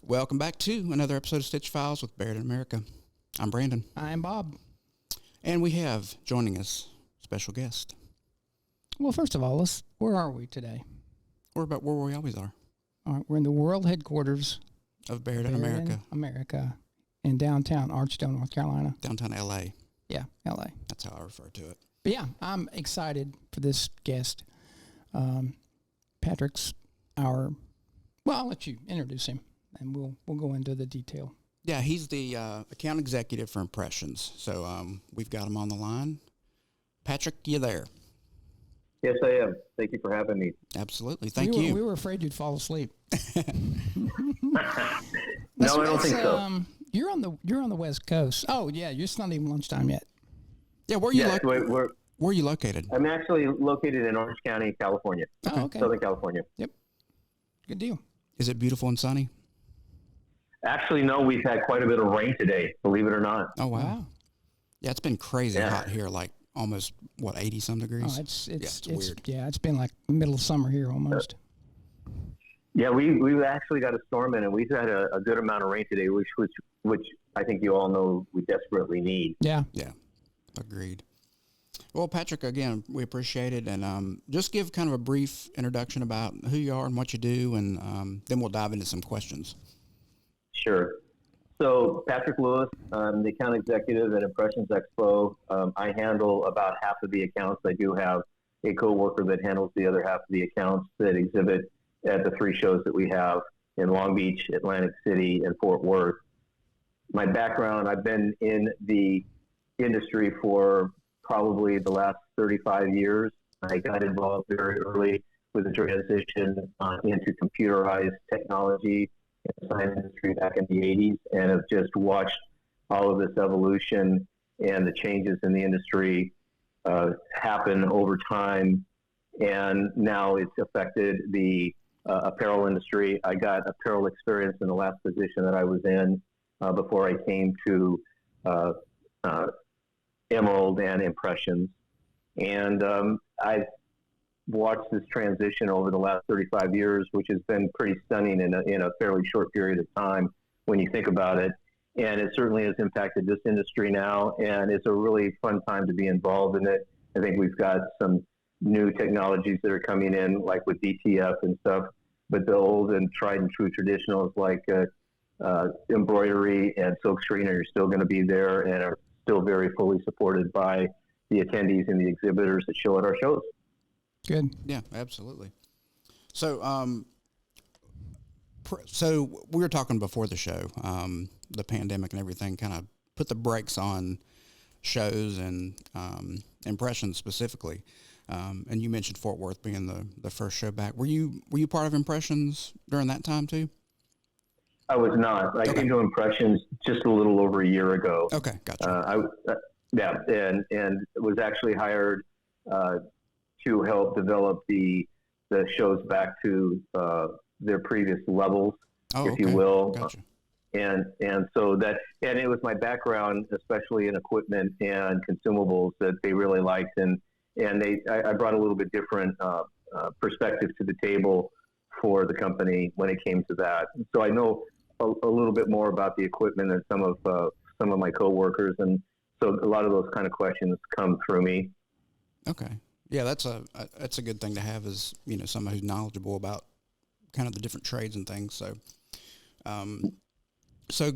Welcome back to another episode of StitchPhiles with Barrett in America. I'm Brandon. I'm Bob. And we have joining us special guest. Well, first of all, where are we today? We're about where we always are. All right, we're in the world headquarters of Barrett in America. In downtown Archstone, North Carolina. Downtown L.A. Yeah, L.A. That's how I refer to it. But yeah, I'm excited for this guest. Patrick's I'll let you introduce him, and we'll go into the detail. Yeah, he's the account executive for Impressions. So we've got him on the line. Patrick, you there? Yes, I am. Thank you for having me. Absolutely. Thank you. We were afraid you'd fall asleep. No, I don't think so. You're on the West Coast. Oh yeah, it's not even lunchtime yet. Yeah, where are you located? I'm actually located in Orange County, California. Oh, okay. Southern California. Yep. Good deal. Is it beautiful and sunny? Actually, no. We've had quite a bit of rain today. Believe it or not. Oh wow. Yeah, it's been crazy hot here. Like almost 80-some degrees. Oh, it's weird. Yeah, it's been like middle of summer here almost. Yeah, we've actually got a storm in, and we've had a good amount of rain today, which I think you all know we desperately need. Yeah. Yeah. Agreed. Well, Patrick, again, we appreciate it, and just give kind of a brief introduction about who you are and what you do, and then we'll dive into some questions. Sure. So, Patrick Lewis, I'm the account executive at Impressions Expo. I handle about half of the accounts. I do have a coworker that handles the other half of the accounts that exhibit at the 3 shows that we have in Long Beach, Atlantic City, and Fort Worth. My background, I've been in the industry for probably the last 35 years. I got involved very early with the transition into computerized technology in the sign industry back in the 80s, and have just watched all of this evolution and the changes in the industry happen over time. And now it's affected the apparel industry. I got apparel experience in the last position that I was in before I came to Emerald and Impressions. And I've watched this transition over the last 35 years, which has been pretty stunning in a fairly short period of time when you think about it. And it certainly has impacted this industry now, and it's a really fun time to be involved in it. I think we've got some new technologies that are coming in, like with DTF and stuff, but the old and tried and true traditionals like embroidery and silkscreen are still going to be there and are still very fully supported by the attendees and the exhibitors that show at our shows. Good. Yeah, absolutely. So, so we were talking before the show, the pandemic and everything kind of put the brakes on shows and Impressions specifically. And you mentioned Fort Worth being the first show back. Were you part of Impressions during that time too? I was not. I came to Impressions just a little over a year ago. Okay, gotcha. And was actually hired to help develop the shows back to their previous levels, if you will. Gotcha. And so and it was my background, especially in equipment and consumables, that they really liked, and I brought a little bit different perspective to the table for the company when it came to that. So I know a little bit more about the equipment than some of my coworkers, and so a lot of those kind of questions come through me. Okay, yeah, that's a good thing to have, is someone who's knowledgeable about kind of the different trades and things. So, so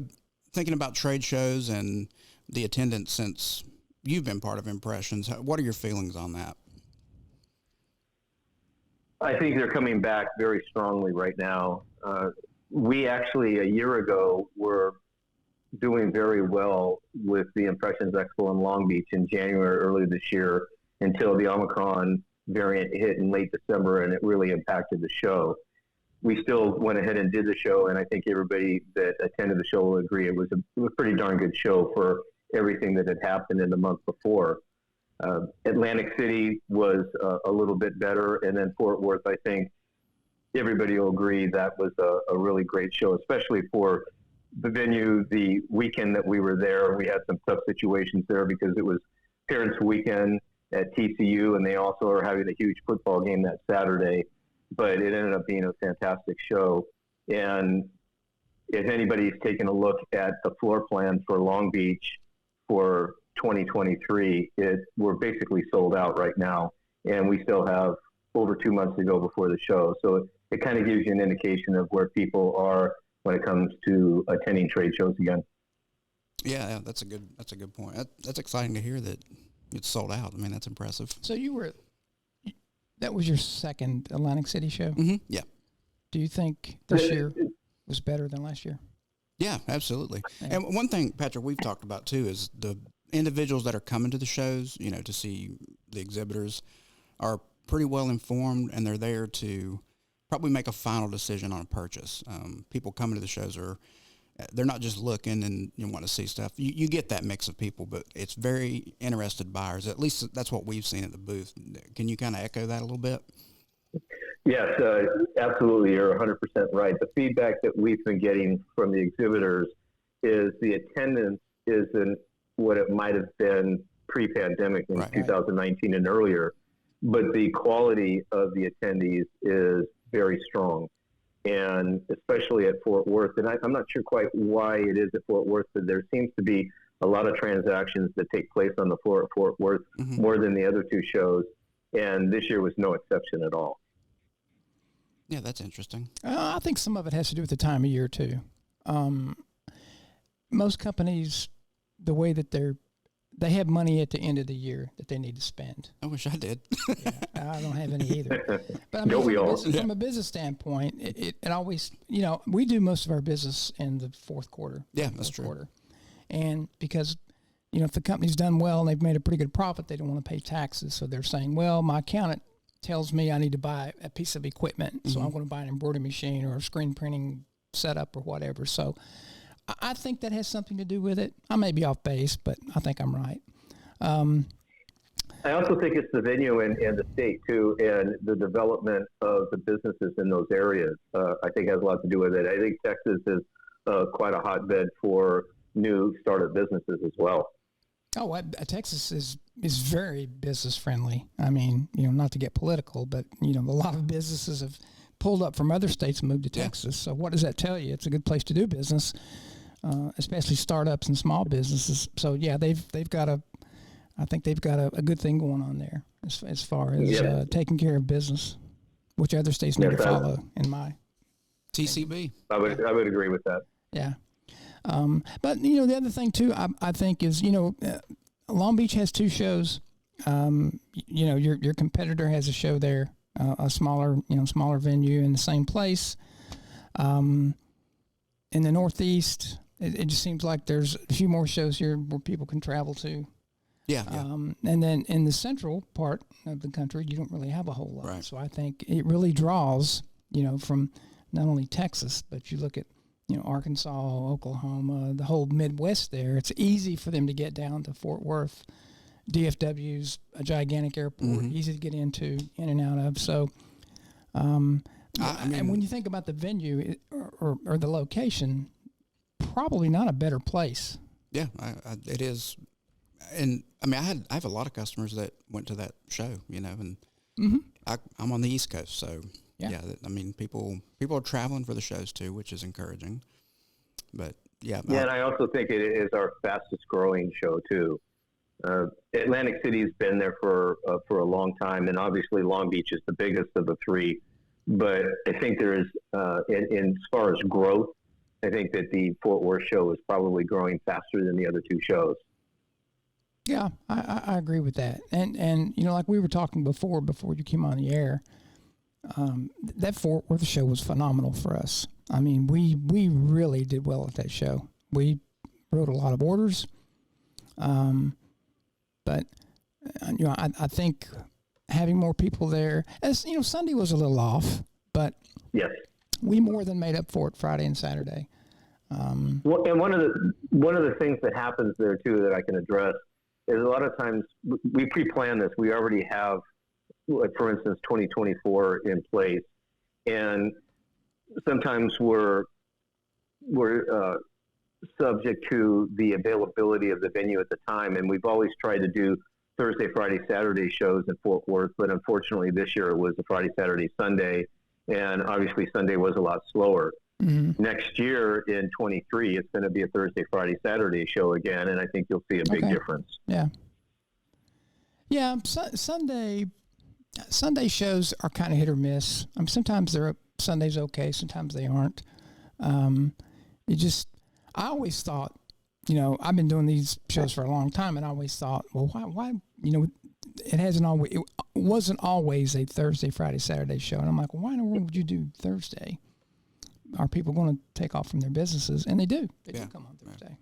thinking about trade shows and the attendance since you've been part of Impressions, what are your feelings on that? I think they're coming back very strongly right now. We actually, a year ago, were doing very well with the Impressions Expo in Long Beach in January earlier this year, until the Omicron variant hit in late December, and it really impacted the show. We still went ahead and did the show, and I think everybody that attended the show will agree it was a pretty darn good show for everything that had happened in the month before. Atlantic City was a little bit better, and then Fort Worth, I think everybody will agree that was a really great show, especially for the venue. The weekend that we were there, we had some tough situations there because it was Parents' Weekend at TCU, and they also are having a huge football game that Saturday. But it ended up being a fantastic show, and if anybody's taken a look at the floor plan for Long Beach for 2023, we're basically sold out right now, and we still have over 2 months to go before the show. So it kind of gives you an indication of where people are when it comes to attending trade shows again. Yeah, that's a good point. That's exciting to hear that it's sold out. I mean, that's impressive. So that was your second Atlantic City show? Mm-hmm. Yeah. Do you think this year was better than last year? Yeah, absolutely. Yeah. And one thing, Patrick, we've talked about too is the individuals that are coming to the shows, to see the exhibitors are pretty well informed, and they're there to probably make a final decision on a purchase. People coming to the shows they're not just looking and want to see stuff. You get that mix of people, but it's very interested buyers. At least that's what we've seen at the booth. Can you kind of echo that a little bit? Yes, absolutely. You're 100% right. The feedback that we've been getting from the exhibitors is the attendance isn't what it might have been pre-pandemic in 2019 and earlier, but the quality of the attendees is very strong. And especially at Fort Worth, and I'm not sure quite why it is at Fort Worth, but there seems to be a lot of transactions that take place on the floor at Fort Worth more than the other two shows, and this year was no exception at all. Yeah, that's interesting. I think some of it has to do with the time of year too. Most companies, the way that they have money at the end of the year that they need to spend. I wish I did. Yeah, I don't have any either. But I mean, from a business standpoint, it always, we do most of our business in the fourth quarter. Yeah, that's true. And because, if the company's done well and they've made a pretty good profit, they don't want to pay taxes. So they're saying, well, my accountant tells me I need to buy a piece of equipment. So I'm going to buy an embroidery machine or a screen printing setup or whatever. So I think that has something to do with it. I may be off base, but I think I'm right. I also think it's the venue and the state too, and the development of the businesses in those areas. I think has a lot to do with it. I think Texas is quite a hotbed for new startup businesses as well. Oh, Texas is very business friendly. I mean, not to get political, but a lot of businesses have pulled up from other states and moved to Texas. So what does that tell you? It's a good place to do business, especially startups and small businesses. So yeah, I think they've got a good thing going on there as far as taking care of business, which other states need to follow. In my TCB, I would agree with that. Yeah. But the other thing too, I think is, Long Beach has two shows. Your competitor has a show there, a smaller venue in the same place. In the Northeast, it just seems like there's a few more shows here where people can travel to. Yeah. And then in the central part of the country, you don't really have a whole lot. Right. So I think it really draws, from not only Texas, but you look at, Arkansas, Oklahoma, the whole Midwest there. It's easy for them to get down to Fort Worth. DFW's a gigantic airport, easy to get in and out of. So, and when you think about the venue or the location, probably not a better place. Yeah, it is. And I mean, I have a lot of customers that went to that show, and I'm on the East Coast, so yeah. I mean, people are traveling for the shows too, which is encouraging. But yeah, and I also think it is our fastest growing show too. Atlantic City's been there for a long time, and obviously Long Beach is the biggest of the three. But I think there is, in as far as growth, I think that the Fort Worth show is probably growing faster than the other two shows. Yeah, I agree with that. And like we were talking before you came on the air, that Fort Worth show was phenomenal for us. I mean, we really did well at that show. We wrote a lot of orders. But I think having more people there, as Sunday was a little off, but yes, we more than made up for it Friday and Saturday. Well, and one of the things that happens there too that I can address is a lot of times we pre-plan this. We already have, like, for instance, 2024 in place, and sometimes we're subject to the availability of the venue at the time. And we've always tried to do Thursday, Friday, Saturday shows in Fort Worth, but unfortunately this year it was a Friday, Saturday, Sunday, and obviously Sunday was a lot slower. Next year in 23, it's going to be a Thursday, Friday, Saturday show again, and I think you'll see a big difference. Yeah. Yeah, Sunday shows are kind of hit or miss. Sometimes Sunday's okay, sometimes they aren't. I always thought, I've been doing these shows for a long time, and I always thought, well, why it wasn't always a Thursday, Friday, Saturday show. And I'm like, well, why in the world would you do Thursday? Are people going to take off from their businesses? And they do. They do come on Thursday.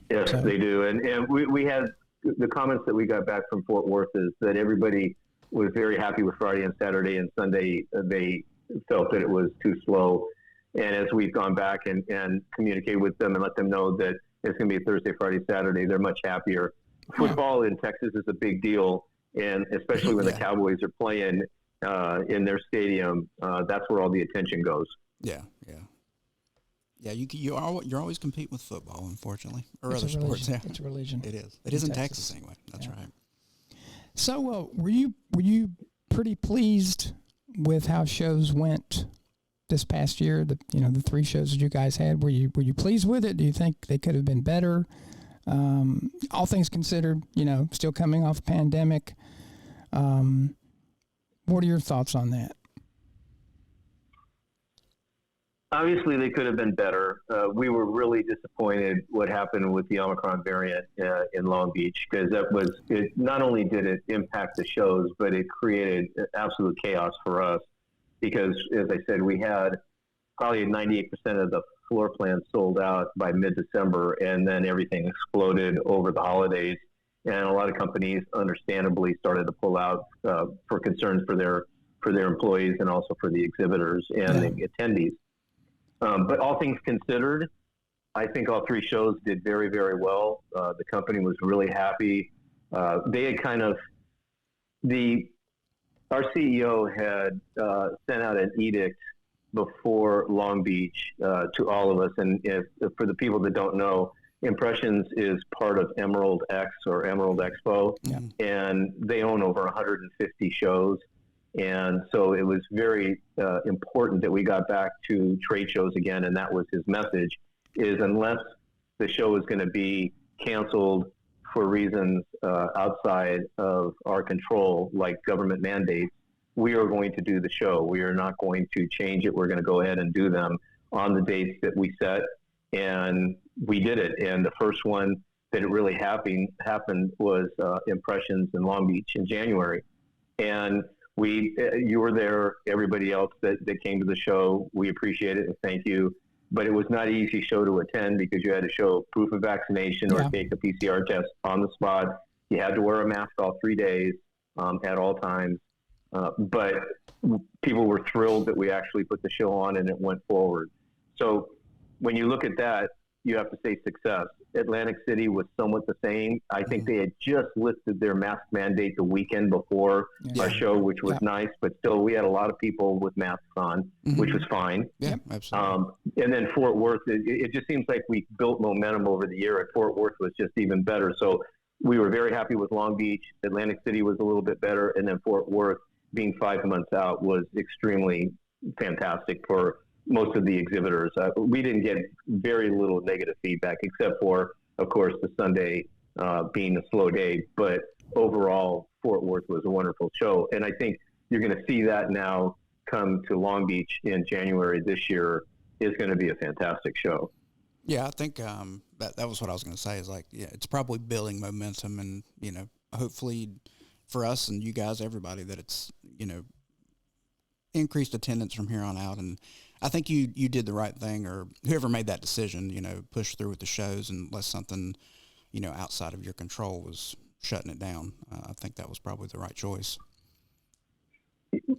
Yes, they do. And we had the comments that we got back from Fort Worth is that everybody was very happy with Friday and Saturday, and Sunday they felt that it was too slow. And as we've gone back and communicated with them and let them know that it's going to be a Thursday, Friday, Saturday, they're much happier. Football in Texas is a big deal, and especially when the Cowboys are playing in their stadium, that's where all the attention goes. Yeah. You're always competing with football, unfortunately, or other sports. Yeah, it's a religion. It is. It is in Texas anyway. That's right. So, were you pretty pleased with how shows went this past year? The 3 shows that you guys had. Were you pleased with it? Do you think they could have been better? All things considered, still coming off pandemic. What are your thoughts on that? Obviously, they could have been better. We were really disappointed what happened with the Omicron variant in Long Beach, because it not only did it impact the shows, but it created absolute chaos for us. Because, as I said, we had probably 98% of the floor plans sold out by mid-December, and then everything exploded over the holidays. And a lot of companies, understandably, started to pull out for concerns for their employees and also for the exhibitors and the attendees. But all things considered, I think all 3 shows did very, very well. The company was really happy. They had our CEO had sent out an edict before Long Beach to all of us. And if for the people that don't know, Impressions is part of Emerald X or Emerald Expo, and they own over 150 shows. And so it was very important that we got back to trade shows again, and that was his message, is unless the show is going to be canceled for reasons outside of our control, like government mandates, we are going to do the show. We are not going to change it. We're going to go ahead and do them on the dates that we set, and we did it. And the first one that it really happened was Impressions in Long Beach in January. And you were there, everybody else that came to the show, we appreciate it and thank you. But it was not an easy show to attend because you had to show proof of vaccination or take a PCR test on the spot. You had to wear a mask all 3 days at all times. But people were thrilled that we actually put the show on and it went forward. So when you look at that, you have to say success. Atlantic City was somewhat the same. I think they had just lifted their mask mandate the weekend before our show, which was nice, but still we had a lot of people with masks on, which was fine. Yeah, absolutely. And then Fort Worth, it just seems like we built momentum over the year, and Fort Worth was just even better. So we were very happy with Long Beach. Atlantic City was a little bit better, and then Fort Worth, being 5 months out, was extremely fantastic for most of the exhibitors. We didn't get very little negative feedback, except for, of course, the Sunday being a slow day. But overall, Fort Worth was a wonderful show. And I think you're going to see that now come to Long Beach in January this year is going to be a fantastic show. Yeah, I think that was what I was going to say, is like, it's probably building momentum, and, hopefully for us and you guys, everybody, that it's, increased attendance from here on out. And I think you did the right thing, or whoever made that decision, push through with the shows unless something, outside of your control was shutting it down. I think that was probably the right choice.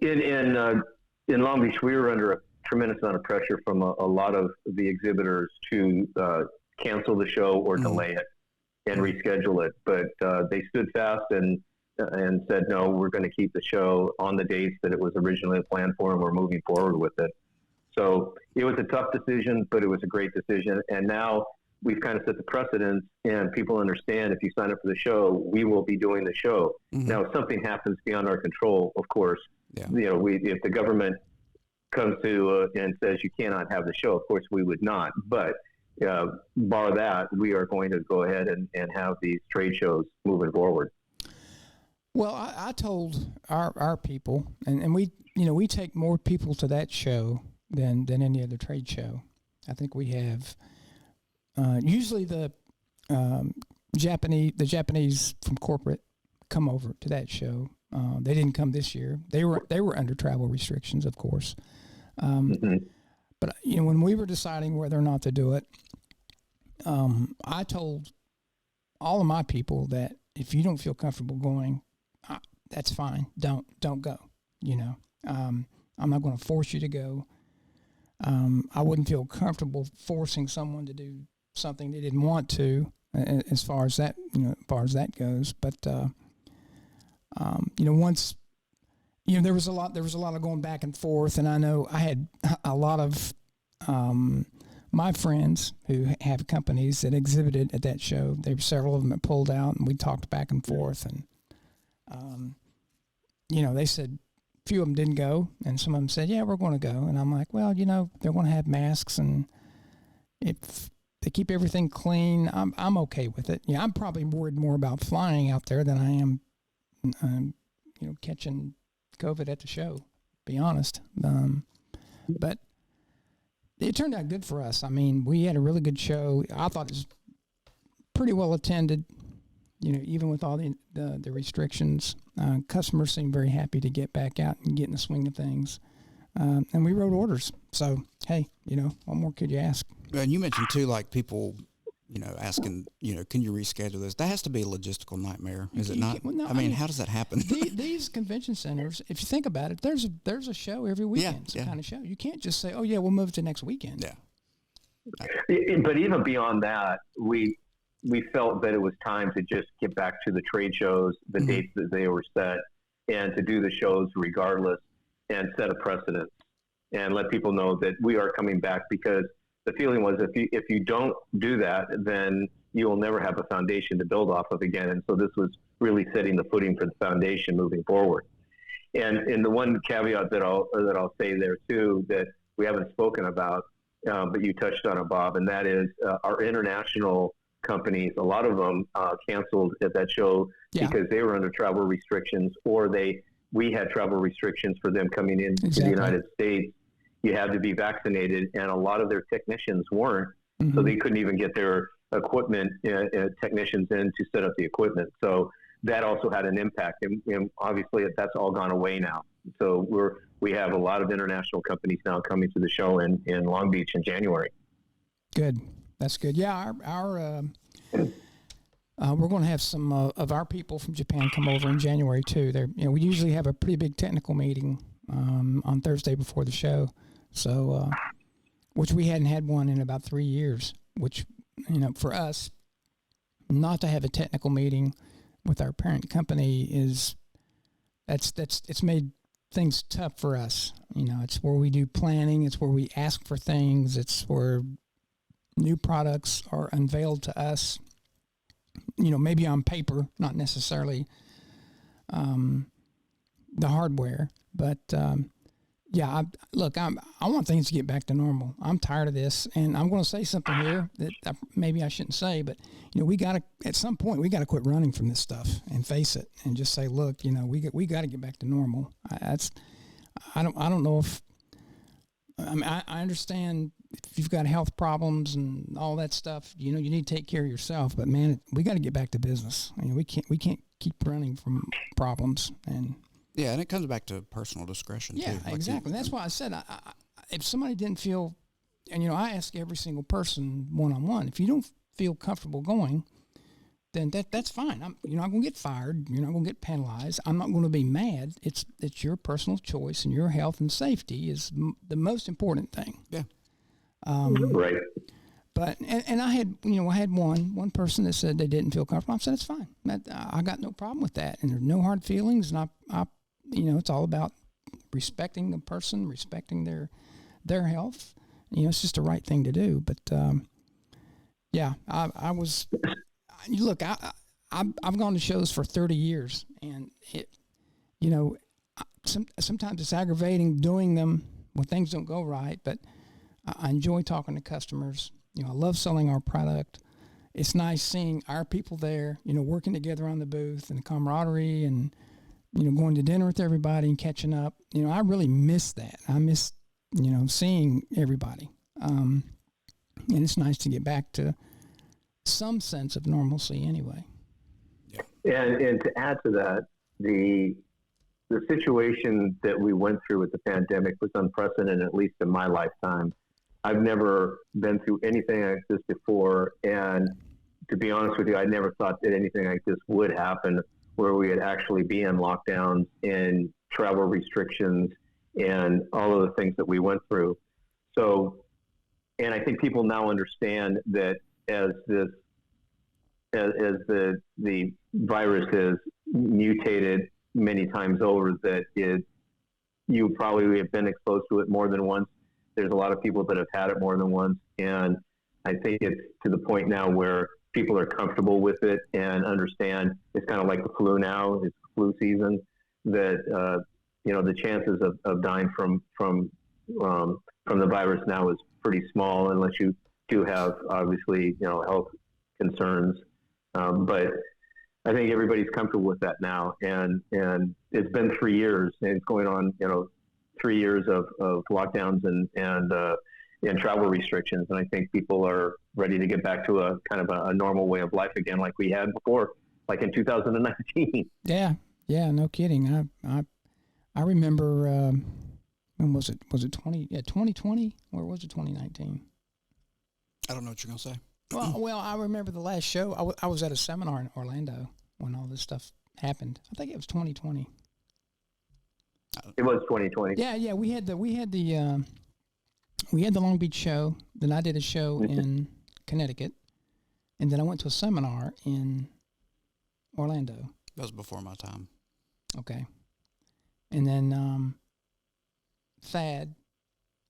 In Long Beach, we were under a tremendous amount of pressure from a lot of the exhibitors to cancel the show or delay it and reschedule it. But they stood fast and said, no, we're going to keep the show on the dates that it was originally planned for, and we're moving forward with it. So it was a tough decision, but it was a great decision. And now we've kind of set the precedent, and people understand if you sign up for the show, we will be doing the show. Now, if something happens beyond our control, of course, if the government comes to and says you cannot have the show, of course we would not. But bar that, we are going to go ahead and have these trade shows moving forward. Well, I told our people, and we take more people to that show than any other trade show. I think we have usually the Japanese from corporate come over to that show. They didn't come this year. They were under travel restrictions, of course. But when we were deciding whether or not to do it, I told all of my people that if you don't feel comfortable going, that's fine. Don't go. I'm not going to force you to go. I wouldn't feel comfortable forcing someone to do something they didn't want to, as far as that goes. But once there was a lot of going back and forth, and I know I had a lot of my friends who have companies that exhibited at that show. There were several of them that pulled out, and we talked back and forth, and they said a few of them didn't go, and some of them said, yeah, we're going to go. And I'm like, well, they're going to have masks, and if they keep everything clean, I'm okay with it. I'm probably worried more about flying out there than I am, catching COVID at the show, to be honest. But it turned out good for us. I mean, we had a really good show. I thought it was pretty well attended, even with all the restrictions. Customers seemed very happy to get back out and get in the swing of things. And we wrote orders. So, hey, what more could you ask? And you mentioned too, like people, asking, can you reschedule this? That has to be a logistical nightmare, is it not? Well, no, I mean, how does that happen? These convention centers, if you think about it, there's a show every weekend, some kind of show. You can't just say, oh yeah, we'll move it to next weekend. Yeah. But even beyond that, we felt that it was time to just get back to the trade shows, the dates that they were set, and to do the shows regardless, and set a precedent and let people know that we are coming back, because the feeling was if you don't do that, then you will never have a foundation to build off of again. And so this was really setting the footing for the foundation moving forward. And the one caveat that I'll say there too, that we haven't spoken about, but you touched on it, Bob, and that is our international companies. A lot of them canceled at that show because they were under travel restrictions, or we had travel restrictions for them coming into the United States. You had to be vaccinated, and a lot of their technicians weren't, so they couldn't even get their equipment technicians in to set up the equipment. So that also had an impact, and obviously that's all gone away now. So we have a lot of international companies now coming to the show in Long Beach in January. Good, that's good. Yeah, our we're going to have some of our people from Japan come over in January too. We usually have a pretty big technical meeting on Thursday before the show. So, which we hadn't had one in about 3 years, which, for us, not to have a technical meeting with our parent company it's made things tough for us. It's where we do planning. It's where we ask for things. It's where new products are unveiled to us, maybe on paper, not necessarily, the hardware, but, I want things to get back to normal. I'm tired of this, and I'm going to say something here that maybe I shouldn't say, but at some point we got to quit running from this stuff and face it, and just say, look, we got to get back to normal. I don't know if I understand if you've got health problems and all that stuff. You need to take care of yourself, but man, we got to get back to business. We can't keep running from problems. And yeah, and it comes back to personal discretion too. Yeah, exactly. That's why I said if somebody didn't feel, and I ask every single person one-on-one, if you don't feel comfortable going, then that's fine. You're not going to get fired. You're not going to get penalized. I'm not going to be mad. It's your personal choice, and your health and safety is the most important thing. Yeah. Right. But and I had one person that said they didn't feel comfortable. I said it's fine. I got no problem with that, and there's no hard feelings. And I it's all about respecting the person, respecting their health. It's just the right thing to do. But I was. Look, I've gone to shows for 30 years, and sometimes it's aggravating doing them when things don't go right, but I enjoy talking to customers. I love selling our product. It's nice seeing our people there, working together on the booth and the camaraderie and, going to dinner with everybody and catching up. I really miss that. I miss, seeing everybody. And it's nice to get back to some sense of normalcy anyway. And to add to that, the situation that we went through with the pandemic was unprecedented, at least in my lifetime. I've never been through anything like this before. And to be honest with you, I never thought that anything like this would happen, where we would actually be in lockdowns and travel restrictions and all of the things that we went through. So, and I think people now understand that as the virus has mutated many times over, that you probably have been exposed to it more than once. There's a lot of people that have had it more than once. And I think it's to the point now where people are comfortable with it and understand it's kind of like the flu now. It's flu season, that, the chances of dying from the virus now is pretty small, unless you do have, obviously, health concerns. But I think everybody's comfortable with that now. And it's been 3 years, and it's going on, 3 years of lockdowns and travel restrictions. And I think people are ready to get back to a kind of a normal way of life again, like we had before, like in 2019. Yeah, no kidding. I remember, when was it? Was it 2020, or was it 2019? I don't know what you're going to say. Well, I remember the last show. I was at a seminar in Orlando when all this stuff happened. I think it was 2020. It was 2020. Yeah. We had the Long Beach show. Then I did a show in Connecticut, and then I went to a seminar in Orlando. That was before my time. Okay. And then Thad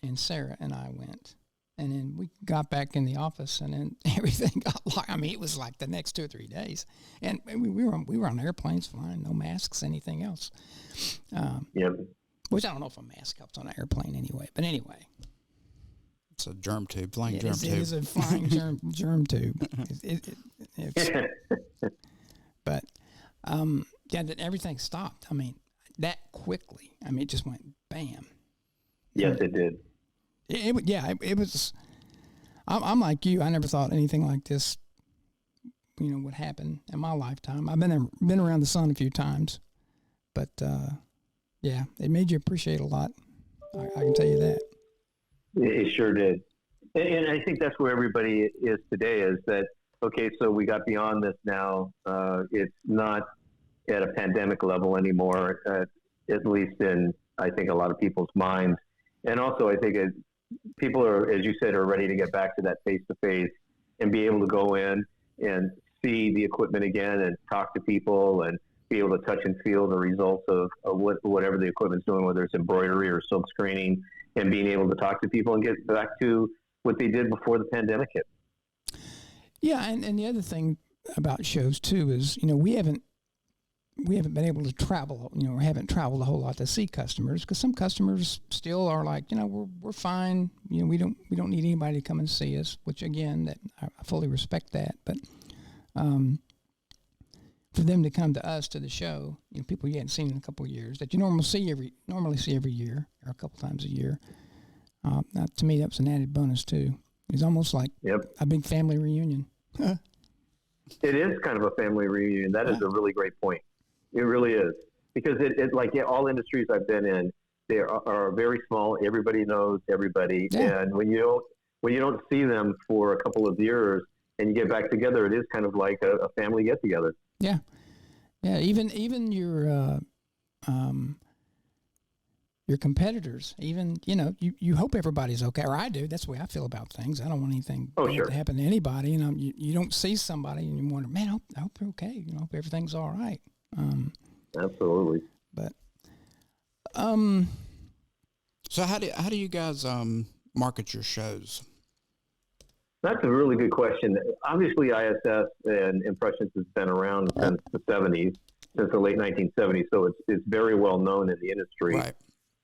and Sarah and I went. And then we got back in the office, and then everything got locked. I mean, it was like the next 2 or 3 days. And we were on airplanes flying, no masks, anything else. Which I don't know if a mask helps on an airplane anyway. But anyway. It's a germ tube, flying germ tube. It is a flying germ tube. But, that everything stopped. I mean, that quickly. I mean, it just went bam. Yes, it did. It was. I'm like you. I never thought anything like this, would happen in my lifetime. I've been around the sun a few times, but it made you appreciate a lot. I can tell you that. It sure did, and I think that's where everybody is today. Is that okay? So we got beyond this now. It's not at a pandemic level anymore, at least in I think a lot of people's minds, and also I think people are, as you said, are ready to get back to that face-to-face and be able to go in and see the equipment again and talk to people and be able to touch and feel the results of whatever the equipment's doing, whether it's embroidery or silk screening, and being able to talk to people and get back to what they did before the pandemic hit. Yeah, and the other thing about shows, too, is, we haven't been able to travel, or haven't traveled a whole lot to see customers, because some customers still are like, we're fine. We don't need anybody to come and see us, which again, that I fully respect that. But for them to come to us to the show, people you hadn't seen in a couple of years that you normally see every year or a couple times a year. To me, that was an added bonus too. It's almost like a big family reunion. It is kind of a family reunion. That is a really great point. It really is, because it like all industries I've been in, they are very small. Everybody knows everybody, and when you don't see them for a couple of years and you get back together, it is kind of like a family get together. Yeah. Even your competitors, even you hope everybody's okay, or I do. That's the way I feel about things. I don't want anything to happen to anybody. You don't see somebody and you wonder, man, I hope they're okay. I hope everything's all right. Absolutely. But so how do you guys market your shows? That's a really good question. Obviously, ISS and Impressions has been around since the 70s, since the late 1970s, so it's very well known in the industry. Right.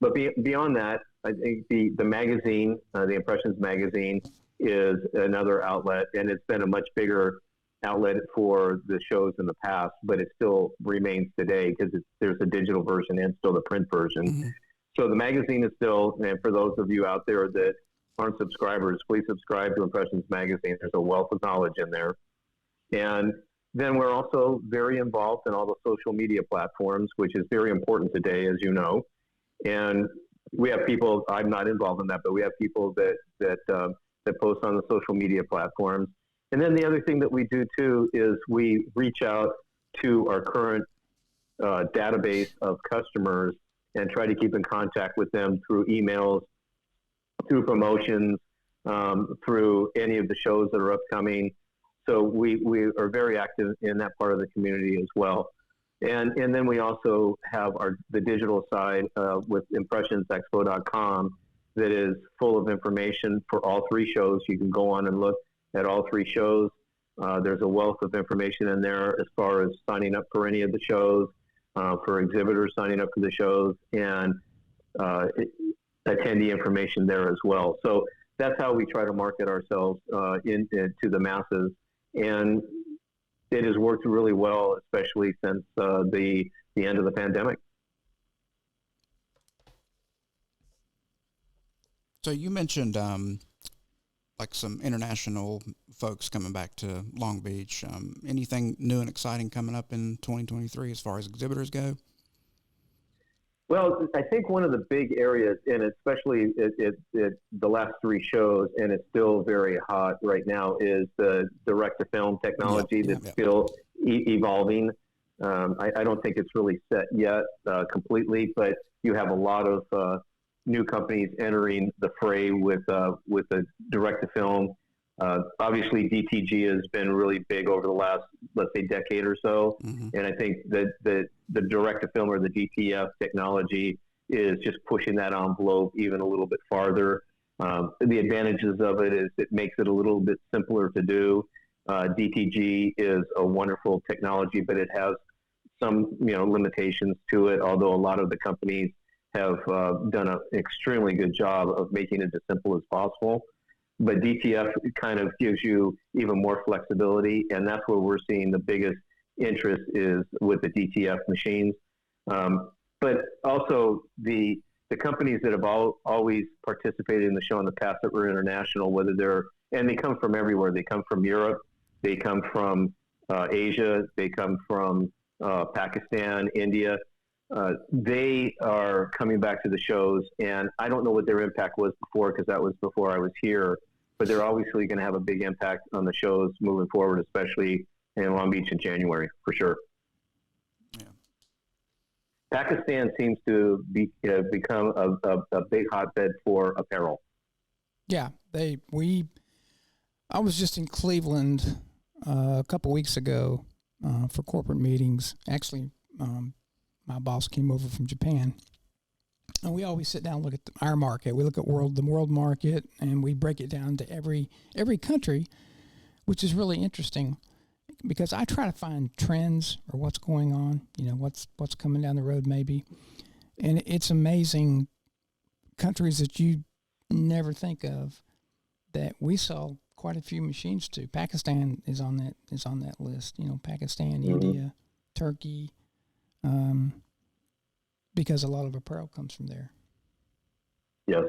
But beyond that, I think the magazine, the Impressions magazine, is another outlet, and it's been a much bigger outlet for the shows in the past, but it still remains today because there's a digital version and still the print version. Mm-hmm. So the magazine is still, and for those of you out there that aren't subscribers, please subscribe to Impressions magazine. There's a wealth of knowledge in there. And then we're also very involved in all the social media platforms, which is very important today, as you know. And we have people, I'm not involved in that, but we have people that post on the social media platforms. And then the other thing that we do too is we reach out to our current database of customers and try to keep in contact with them through emails, through promotions, through any of the shows that are upcoming. So we are very active in that part of the community as well. And then we also have the digital side with ImpressionsExpo.com that is full of information for all three shows. You can go on and look at all three shows. There's a wealth of information in there as far as signing up for any of the shows, for exhibitors signing up for the shows, and attendee information there as well. So that's how we try to market ourselves to the masses. And it has worked really well, especially since the end of the pandemic. So you mentioned like some international folks coming back to Long Beach. Anything new and exciting coming up in 2023 as far as exhibitors go? Well, I think one of the big areas, and especially the last three shows, and it's still very hot right now, is the direct-to-film technology that's still evolving. I don't think it's really set yet completely, but you have a lot of new companies entering the fray with the direct-to-film. Obviously, DTG has been really big over the last, let's say, decade or so. Mm-hmm. And I think that the direct-to-film or the DTF technology is just pushing that envelope even a little bit farther. The advantages of it is it makes it a little bit simpler to do. DTG is a wonderful technology, but it has some limitations to it, although a lot of the companies have done an extremely good job of making it as simple as possible. But DTF kind of gives you even more flexibility, and that's where we're seeing the biggest interest is with the DTF machines. But also the companies that have always participated in the show in the past that were international, and they come from everywhere. They come from Europe, they come from Asia, they come from Pakistan, India. They are coming back to the shows, and I don't know what their impact was before because that was before I was here, but they're obviously going to have a big impact on the shows moving forward, especially in Long Beach in January, for sure. Yeah. Pakistan seems to become a big hotbed for apparel. Yeah, I was just in Cleveland a couple weeks ago for corporate meetings. Actually, my boss came over from Japan, and we always sit down and look at our market. We look at the world market, and we break it down to every country, which is really interesting because I try to find trends or what's going on, what's coming down the road maybe. And it's amazing countries that you never think of that we sell quite a few machines to. Pakistan is on that list, Pakistan, mm-hmm. India, Turkey, because a lot of apparel comes from there. Yes.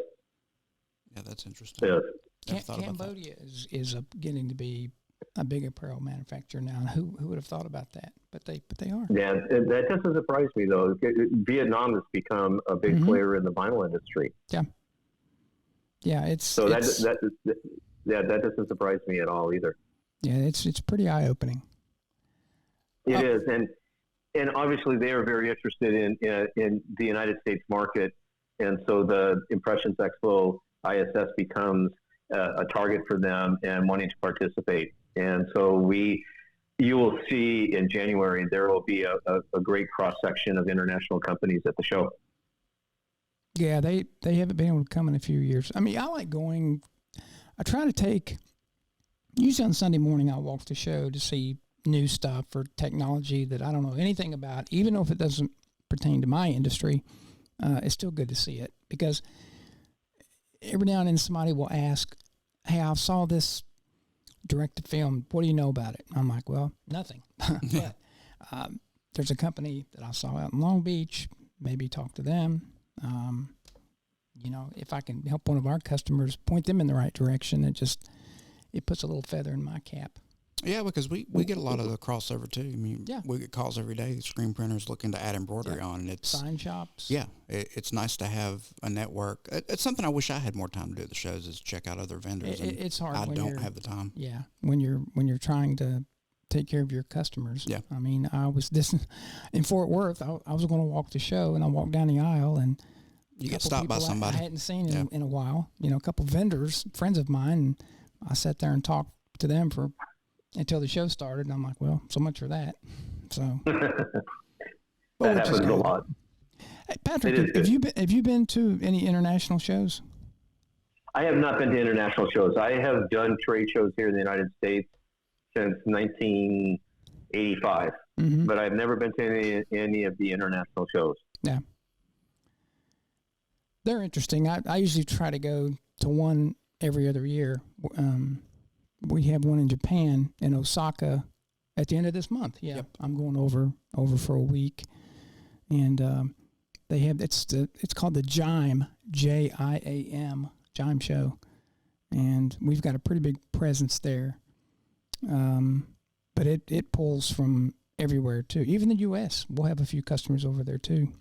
Yeah, that's interesting. Yes. Cambodia is getting to be a big apparel manufacturer now. Who would have thought about that? But they are. Yeah, that doesn't surprise me though. Vietnam has become a big mm-hmm. player in the vinyl industry. Yeah. Yeah, that doesn't surprise me at all either. Yeah, it's pretty eye-opening. It is, and obviously they are very interested in the United States market, and so the Impressions Expo ISS becomes a target for them and wanting to participate. And so you will see in January there will be a great cross section of international companies at the show. Yeah, they haven't been able to come in a few years. I mean, I like going. I try to take. Usually on Sunday morning, I'll walk the show to see new stuff or technology that I don't know anything about, even if it doesn't pertain to my industry. It's still good to see it because every now and then somebody will ask, "Hey, I saw this directed film. What do you know about it?" I'm like, "Well, nothing." But there's a company that I saw out in Long Beach. Maybe talk to them. If I can help one of our customers, point them in the right direction, it puts a little feather in my cap. Yeah, because we get a lot of the crossover too. I mean, we get calls every day. Screen printers looking to add embroidery on, and it's sign shops. Yeah, it's nice to have a network. It's something I wish I had more time to do at the shows, is check out other vendors. It's hard. I don't have the time. Yeah, when you're trying to take care of your customers. Yeah. I mean, I was in Fort Worth. I was going to walk the show, and I walked down the aisle, and you get stopped by somebody I hadn't seen in a while. A couple vendors, friends of mine, and I sat there and talked to them until the show started, and I'm like, well, so much for that. So that happens a lot. Hey, Patrick, have you been to any international shows? I have not been to international shows. I have done trade shows here in the United States since 1985, but I've never been to any of the international shows. Yeah. They're interesting. I usually try to go to one every other year. We have one in Japan, in Osaka, at the end of this month. Yeah, yep. I'm going over for a week, and they have it's called the JIAM, JIAM, JIAM show, and we've got a pretty big presence there. But it pulls from everywhere too. Even the U.S. We'll have a few customers over there too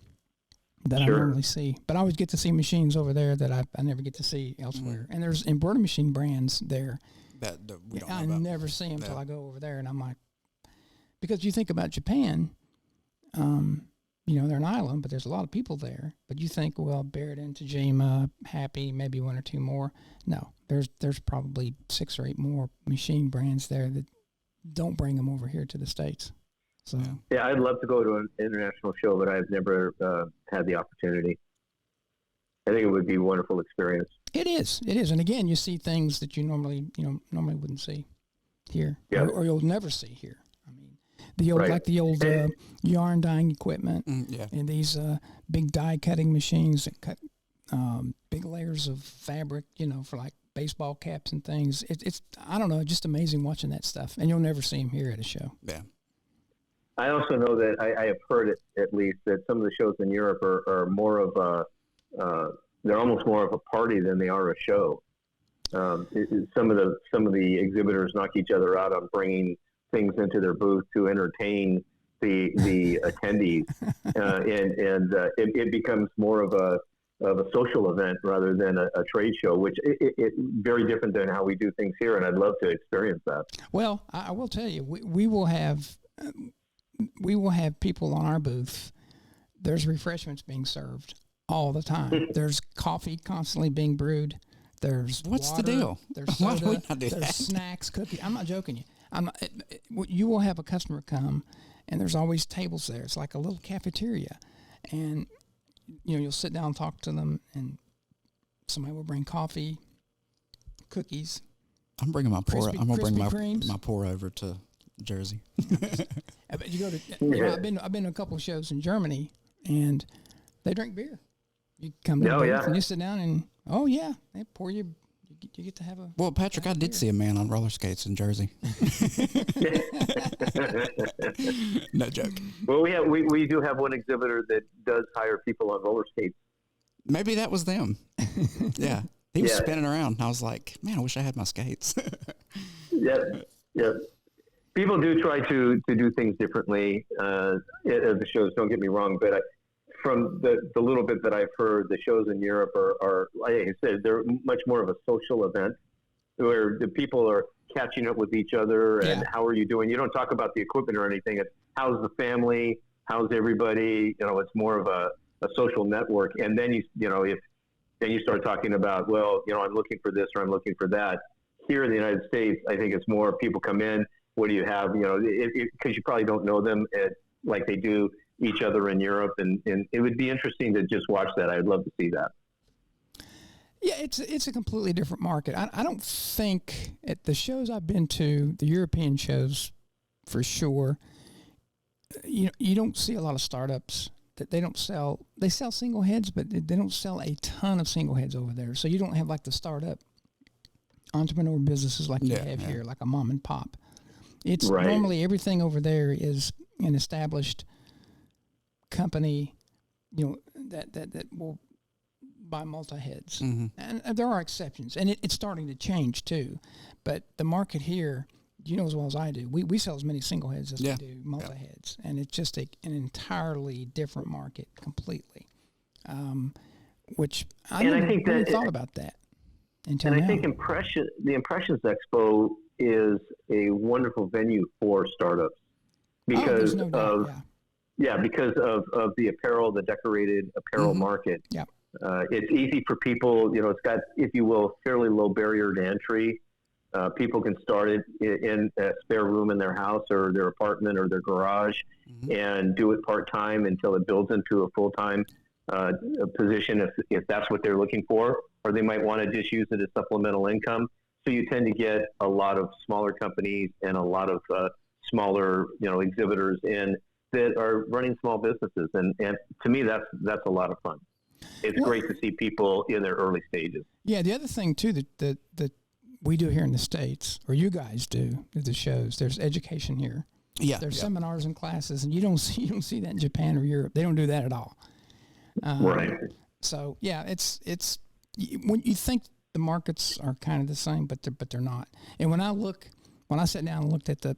that Sure. I normally see. But I always get to see machines over there that I never get to see elsewhere. And there's embroidery machine brands there. That we don't I know about. never see them till I go over there, and I'm like, because you think about Japan, they're an island, but there's a lot of people there. But you think, well, Barrett and Tajima, Happy, maybe one or two more. No, there's probably 6 or 8 more machine brands there that don't bring them over here to the States. So yeah, I'd love to go to an international show, but I've never had the opportunity. I think it would be a wonderful experience. It is, and again, you see things that you normally wouldn't see here, or you'll never see here. I mean, the old yarn dyeing equipment, and these big die cutting machines that cut big layers of fabric, for like baseball caps and things. It's I don't know, just amazing watching that stuff, and you'll never see them here at a show. Yeah. I also know that I have heard it, at least, that some of the shows in Europe are more of they're almost more of a party than they are a show. Some of the exhibitors knock each other out on bringing things into their booth to entertain the attendees, and it becomes more of a social event rather than a trade show, which it very different than how we do things here. And I'd love to experience that. Well, I will tell you, we will have people on our booth. There's refreshments being served all the time. There's coffee constantly being brewed. There's what's water, the deal? There's soda. Why do we not do there's that? snacks, cookies. I'm not joking you. You will have a customer come, and there's always tables there. It's like a little cafeteria, and you'll sit down and talk to them, and somebody will bring coffee, cookies. I'm bringing my pour. I'm gonna bring creams. my pour over to Jersey. You go to. I've been to a couple of shows in Germany, and they drink beer. You come to the booth and you sit down, and they pour you. You get to have a. Well, Patrick, I did see a man on roller skates in Jersey. No joke. Well, we do have one exhibitor that does hire people on roller skates. Maybe that was them. Yeah, he was spinning around. I was like, man, I wish I had my skates. Yeah. People do try to do things differently at the shows. Don't get me wrong, but from the little bit that I've heard, the shows in Europe are, like I said, they're much more of a social event where the people are catching up with each other and how are you doing? You don't talk about the equipment or anything. It's how's the family? How's everybody? It's more of a social network. And then you start talking about, well, I'm looking for this or I'm looking for that. Here in the United States, I think it's more people come in. What do you have? Because you probably don't know them like they do each other in Europe, and it would be interesting to just watch that. I'd love to see that. Yeah, it's a completely different market. I don't think at the shows I've been to, the European shows, for sure, you don't see a lot of startups they don't sell. They sell single heads, but they don't sell a ton of single heads over there. So you don't have like the startup entrepreneur businesses like you have here, like a mom and pop. It's normally everything over there is an established company, that will buy multi-heads. And there are exceptions, and it's starting to change too. But the market here, you know as well as I do, we sell as many single heads as we do multi-heads, and it's just an entirely different market completely. Which I never thought about that until now. I think the Impressions Expo is a wonderful venue for startups because because of the apparel, the decorated apparel market. Yeah. It's easy for people, it's got, if you will, fairly low barrier to entry. People can start it in a spare room in their house or their apartment or their garage and do it part-time until it builds into a full-time position if that's what they're looking for, or they might want to just use it as supplemental income. So you tend to get a lot of smaller companies and a lot of smaller, exhibitors in that are running small businesses. And to me, that's a lot of fun. It's great to see people in their early stages. Yeah. The other thing too, that we do here in the States, or you guys do at the shows, there's education here. Yeah. There's seminars and classes, and you don't see that in Japan or Europe. They don't do that at all. Right. So it's when you think the markets are kind of the same, but they're not. And when I sat down and looked at the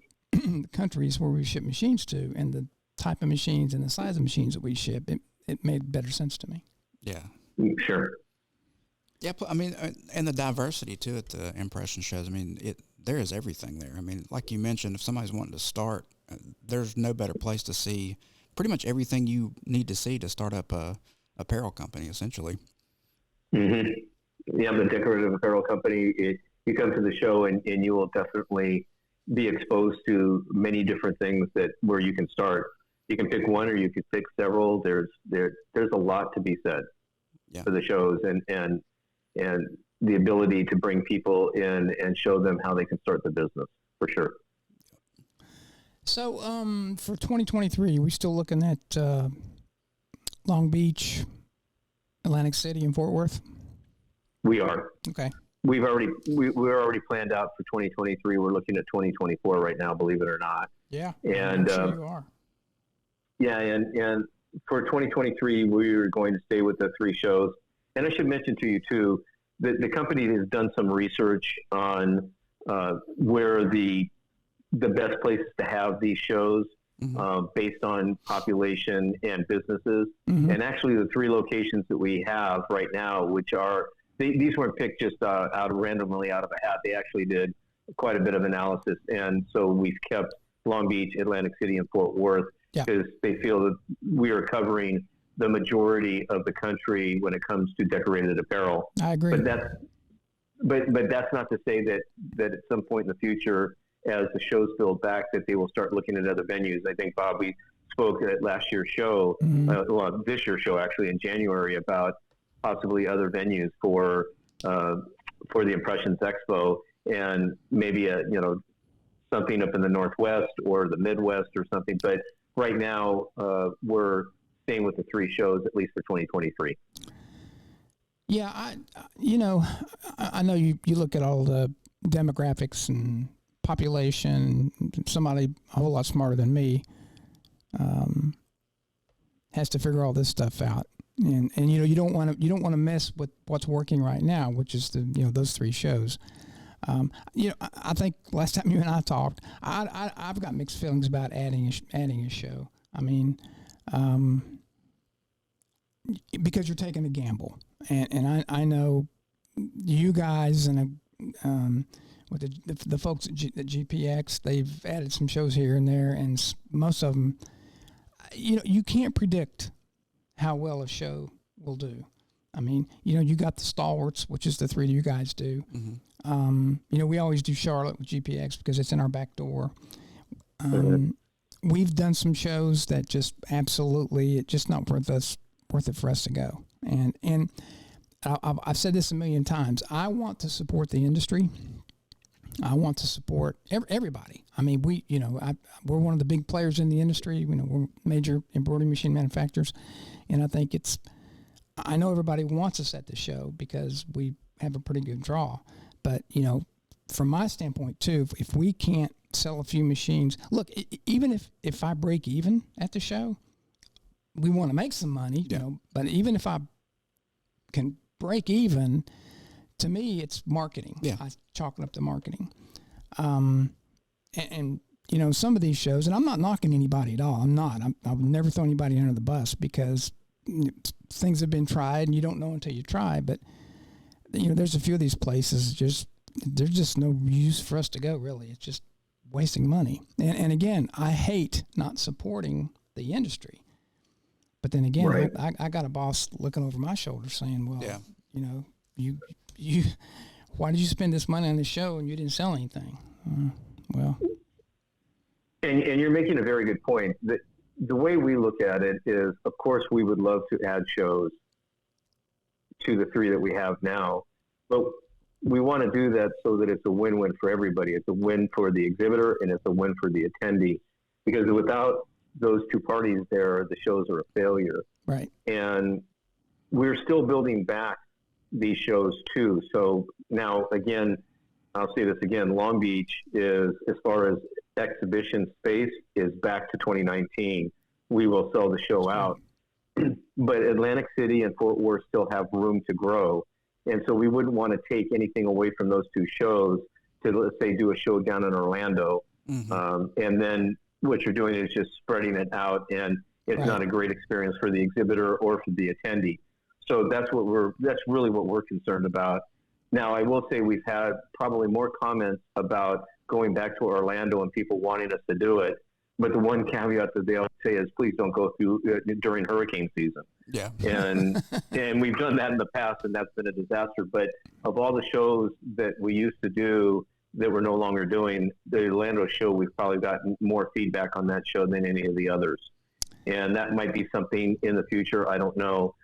countries where we ship machines to, and the type of machines and the size of machines that we ship, it made better sense to me. Yeah. Sure. Yeah, I mean, and the diversity too at the impression shows. I mean, there is everything there. I mean, like you mentioned, if somebody's wanting to start, there's no better place to see pretty much everything you need to see to start up a apparel company, essentially. Mm-hmm. Yeah, the decorative apparel company. You come to the show and you will definitely be exposed to many different things where you can start. You can pick one, or you can pick several. There's a lot to be said for the shows, and the ability to bring people in and show them how they can start the business, for sure. So for 2023, are we still looking at Long Beach, Atlantic City, and Fort Worth? We are. Okay. We're already planned out for 2023. We're looking at 2024 right now, believe it or not. Yeah. And I'm sure you are. Yeah, and for 2023, we are going to stay with the 3 shows. And I should mention to you too, the company has done some research on where the best places to have these shows based on population and businesses. And actually, the 3 locations that we have right now, which are these weren't picked just randomly out of a hat. They actually did quite a bit of analysis, and so we've kept Long Beach, Atlantic City, and Fort Worth because they feel that we are covering the majority of the country when it comes to decorated apparel. I agree. But that's not to say that at some point in the future, as the shows build back, that they will start looking at other venues. I think, Bob, we spoke at last year's show, this year's show actually in January, about possibly other venues for the Impressions Expo, and maybe something up in the Northwest or the Midwest or something. But right now, we're staying with the 3 shows, at least for 2023. Yeah, I know you look at all the demographics and population. Somebody a whole lot smarter than me has to figure all this stuff out. And you don't want to mess with what's working right now, which is those 3 shows. I think last time you and I talked, I've got mixed feelings about adding a show. I mean, because you're taking a gamble, and I know you guys and with the folks at GPX, they've added some shows here and there, and most of them, you can't predict how well a show will do. I mean, you got the stalwarts, which is the 3 you guys do. We always do Charlotte with GPX because it's in our back door. We've done some shows that just absolutely, it's just not worth it for us to go. And I've said this a million times. I want to support the industry, I want to support everybody. I mean, we're one of the big players in the industry. You know, we're major embroidery machine manufacturers, and I think I know everybody wants us at the show because we have a pretty good draw. But, you know, from my standpoint too, if we can't sell a few machines, look, even if I break even at the show, we want to make some money, you know, but even if I can break even, to me, it's marketing. Yeah. I chalk it up to marketing. And, you know, some of these shows, and I'm not knocking anybody at all. I would never throw anybody under the bus because things have been tried and you don't know until you try. But, you know, there's a few of these places there's just no use for us to go, really. It's just wasting money. And again, I hate not supporting the industry. But then again, right. I got a boss looking over my shoulder saying, well, you know, you why did you spend this money on this show and you didn't sell anything? Well. And you're making a very good point. The way we look at it is, of course, we would love to add shows to the 3 that we have now, but we want to do that so that it's a win-win for everybody. It's a win for the exhibitor and it's a win for the attendee, because without those 2 parties there, the shows are a failure. Right. And we're still building back these shows too. So now, again, I'll say this again, Long Beach is, as far as exhibition space, is back to 2019. We will sell the show out. But Atlantic City and Fort Worth still have room to grow. And so we wouldn't want to take anything away from those 2 shows to, let's say, do a show down in Orlando. Mm-hmm. And then what you're doing is just spreading it out, and it's not a great experience for the exhibitor or for the attendee. So that's really what we're concerned about. Now, I will say we've had probably more comments about going back to Orlando and people wanting us to do it. But the one caveat that they'll say is, please don't go through during hurricane season. Yeah. And we've done that in the past, and that's been a disaster. But of all the shows that we used to do that we're no longer doing, the Orlando show, we've probably gotten more feedback on that show than any of the others. And that might be something in the future. I don't know.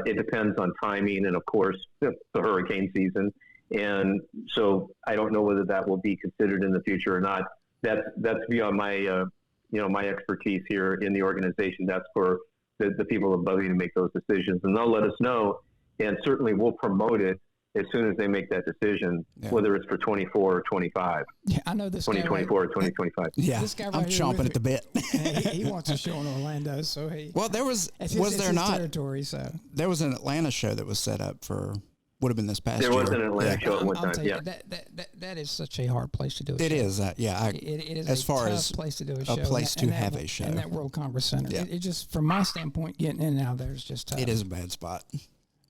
It depends on timing and, of course, the hurricane season. And so I don't know whether that will be considered in the future or not. That's beyond my my expertise here in the organization. That's for the people above you to make those decisions. And they'll let us know, and certainly we'll promote it as soon as they make that decision, whether it's for 24 or 25. Yeah, I know this 2024 or 2025. Yeah, this guy right I'm chomping at the bit. he wants a show in Orlando, so well, there was his not territory? So there was an Atlanta show that was set up for would have been this past year. There was an Atlanta show at one time. Yeah, that is such a hard place to do a show. It is. It is as a far tough as place to do a show. A place to have a show. And that World Congress Center. Yeah. It just, from my standpoint, getting in and out of there is just tough. It is a bad spot.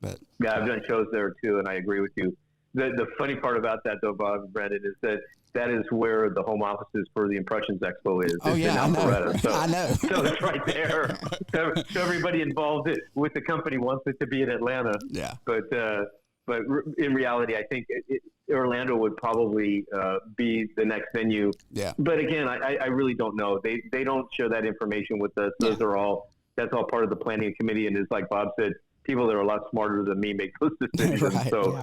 But yeah, I've done shows there too, and I agree with you. The funny part about that, though, Bob and Brandon, is that is where the home offices for the Impressions Expo is. Oh, yeah, in Alpharetta. So, I know. So it's right there. So everybody involved with the company wants it to be in Atlanta. Yeah. But in reality, I think Orlando would probably be the next venue. Yeah. But again, I really don't know. They don't share that information with us. That's all part of the planning committee. And it's like Bob said, people that are a lot smarter than me make those decisions. Right. So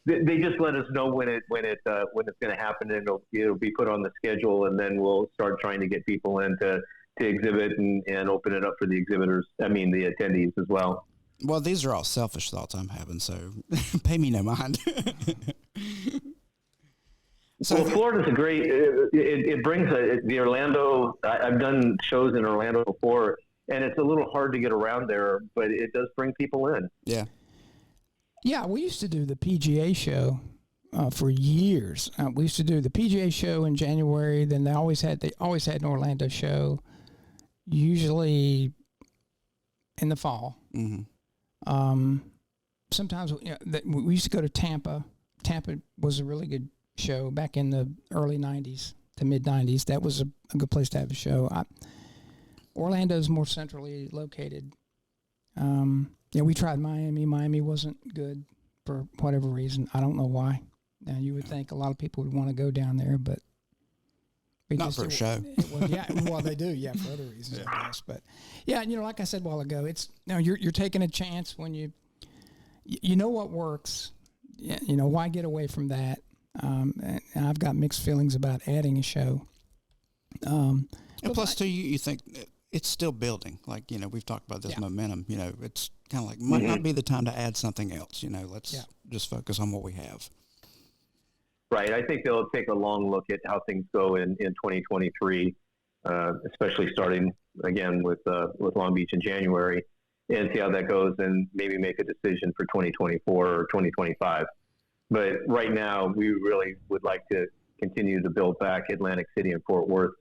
they just let us know when it's going to happen, and it'll be put on the schedule, and then we'll start trying to get people in to exhibit and open it up for the exhibitors. I mean, the attendees as well. Well, these are all selfish thoughts I'm having, so pay me no mind. So Florida's a great. It brings the Orlando. I've done shows in Orlando before, and it's a little hard to get around there, but it does bring people in. Yeah. Yeah, we used to do the PGA show for years. We used to do the PGA show in January. Then they always had an Orlando show, usually in the fall. Mm-hmm. Sometimes we used to go to Tampa. Tampa was a really good show back in the early 90s to mid 90s. That was a good place to have a show. Orlando's more centrally located. We tried Miami. Miami wasn't good for whatever reason. I don't know why. Now, you would think a lot of people would want to go down there, but not for a show. Well, they do, for other reasons, I guess. But like I said a while ago, it's you're taking a chance when you know what works. Why get away from that? And I've got mixed feelings about adding a show. And plus, too, you think it's still building. Like, we've talked about this momentum. It's kind of like, might not be the time to add something else. Let's just focus on what we have. Right. I think they'll take a long look at how things go in 2023, especially starting again with Long Beach in January, and see how that goes, and maybe make a decision for 2024 or 2025. But right now, we really would like to continue to build back Atlantic City and Fort Worth.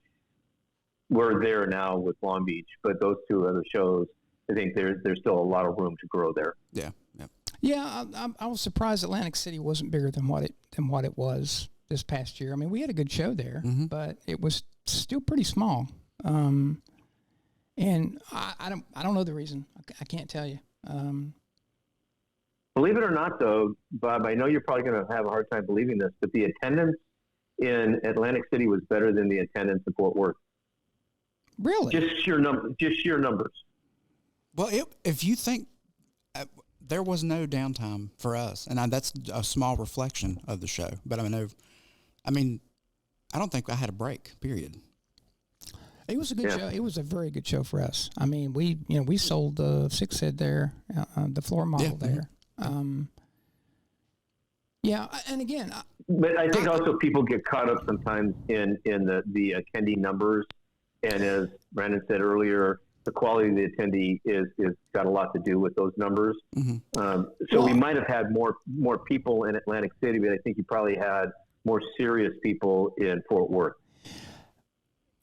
We're there now with Long Beach, but those two other shows, I think there's still a lot of room to grow there. Yeah. Yeah, I was surprised Atlantic City wasn't bigger than what it was this past year. I mean, we had a good show there, but it was still pretty small. And I don't know the reason. I can't tell you. Believe it or not, though, Bob, I know you're probably going to have a hard time believing this, but the attendance in Atlantic City was better than the attendance in Fort Worth. Really? Just sheer numbers. Well, if you think there was no downtime for us, and that's a small reflection of the show, but I don't think I had a break, period. It was a good show. It was a very good show for us. I mean, we sold the six head there, the floor model there. And again, but I think also people get caught up sometimes in the attendee numbers, and as Brandon said earlier, the quality of the attendee is got a lot to do with those numbers. We might have had more people in Atlantic City, but I think you probably had more serious people in Fort Worth.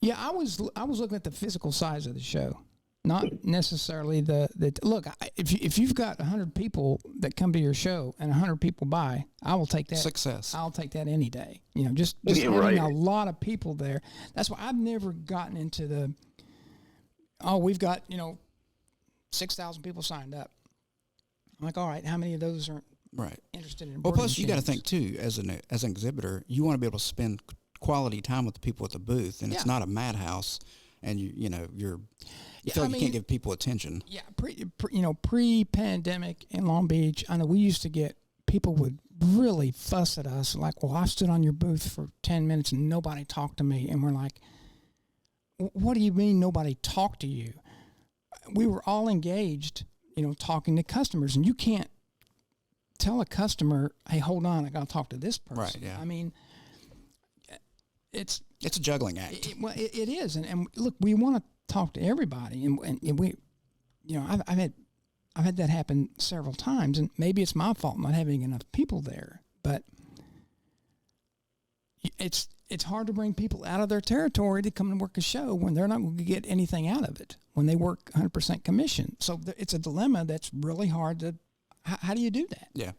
Yeah, I was looking at the physical size of the show, not necessarily the look. If you've got 100 people that come to your show and 100 people buy, I will take that success. I'll take that any day. Just having a lot of people there. That's why I've never gotten into the. Oh, we've got 6,000 people signed up. I'm like, all right, how many of those are interested in? Well, plus you got to think too, as an exhibitor, you want to be able to spend quality time with the people at the booth, and it's not a madhouse, and you feel like you can't give people attention. Yeah, pre-pandemic in Long Beach, I know we used to get people would really fuss at us, like, well, I stood on your booth for 10 minutes and nobody talked to me, and we're like, what do you mean nobody talked to you? We were all engaged, talking to customers, and you can't tell a customer, hey, hold on, I got to talk to this person. Right, yeah. I mean, it's a juggling act. It is, and look, we want to talk to everybody, and we, I've had that happen several times, and maybe it's my fault not having enough people there, but it's hard to bring people out of their territory to come and work a show when they're not going to get anything out of it when they work 100% commission. So it's a dilemma that's really hard to. How do you do that? Yeah.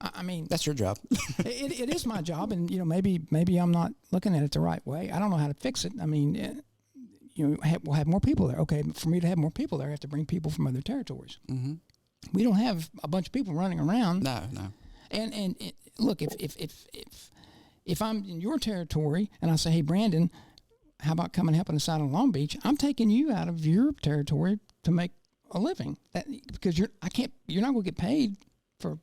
I mean, that's your job. it is my job, and maybe I'm not looking at it the right way. I don't know how to fix it. I mean, we'll have more people there. Okay, for me to have more people there, I have to bring people from other territories. Mm-hmm. We don't have a bunch of people running around. No. And look, if I'm in your territory and I say, hey, Brandon, how about coming helping us out in Long Beach? I'm taking you out of your territory to make a living. Because you're not going to get paid for.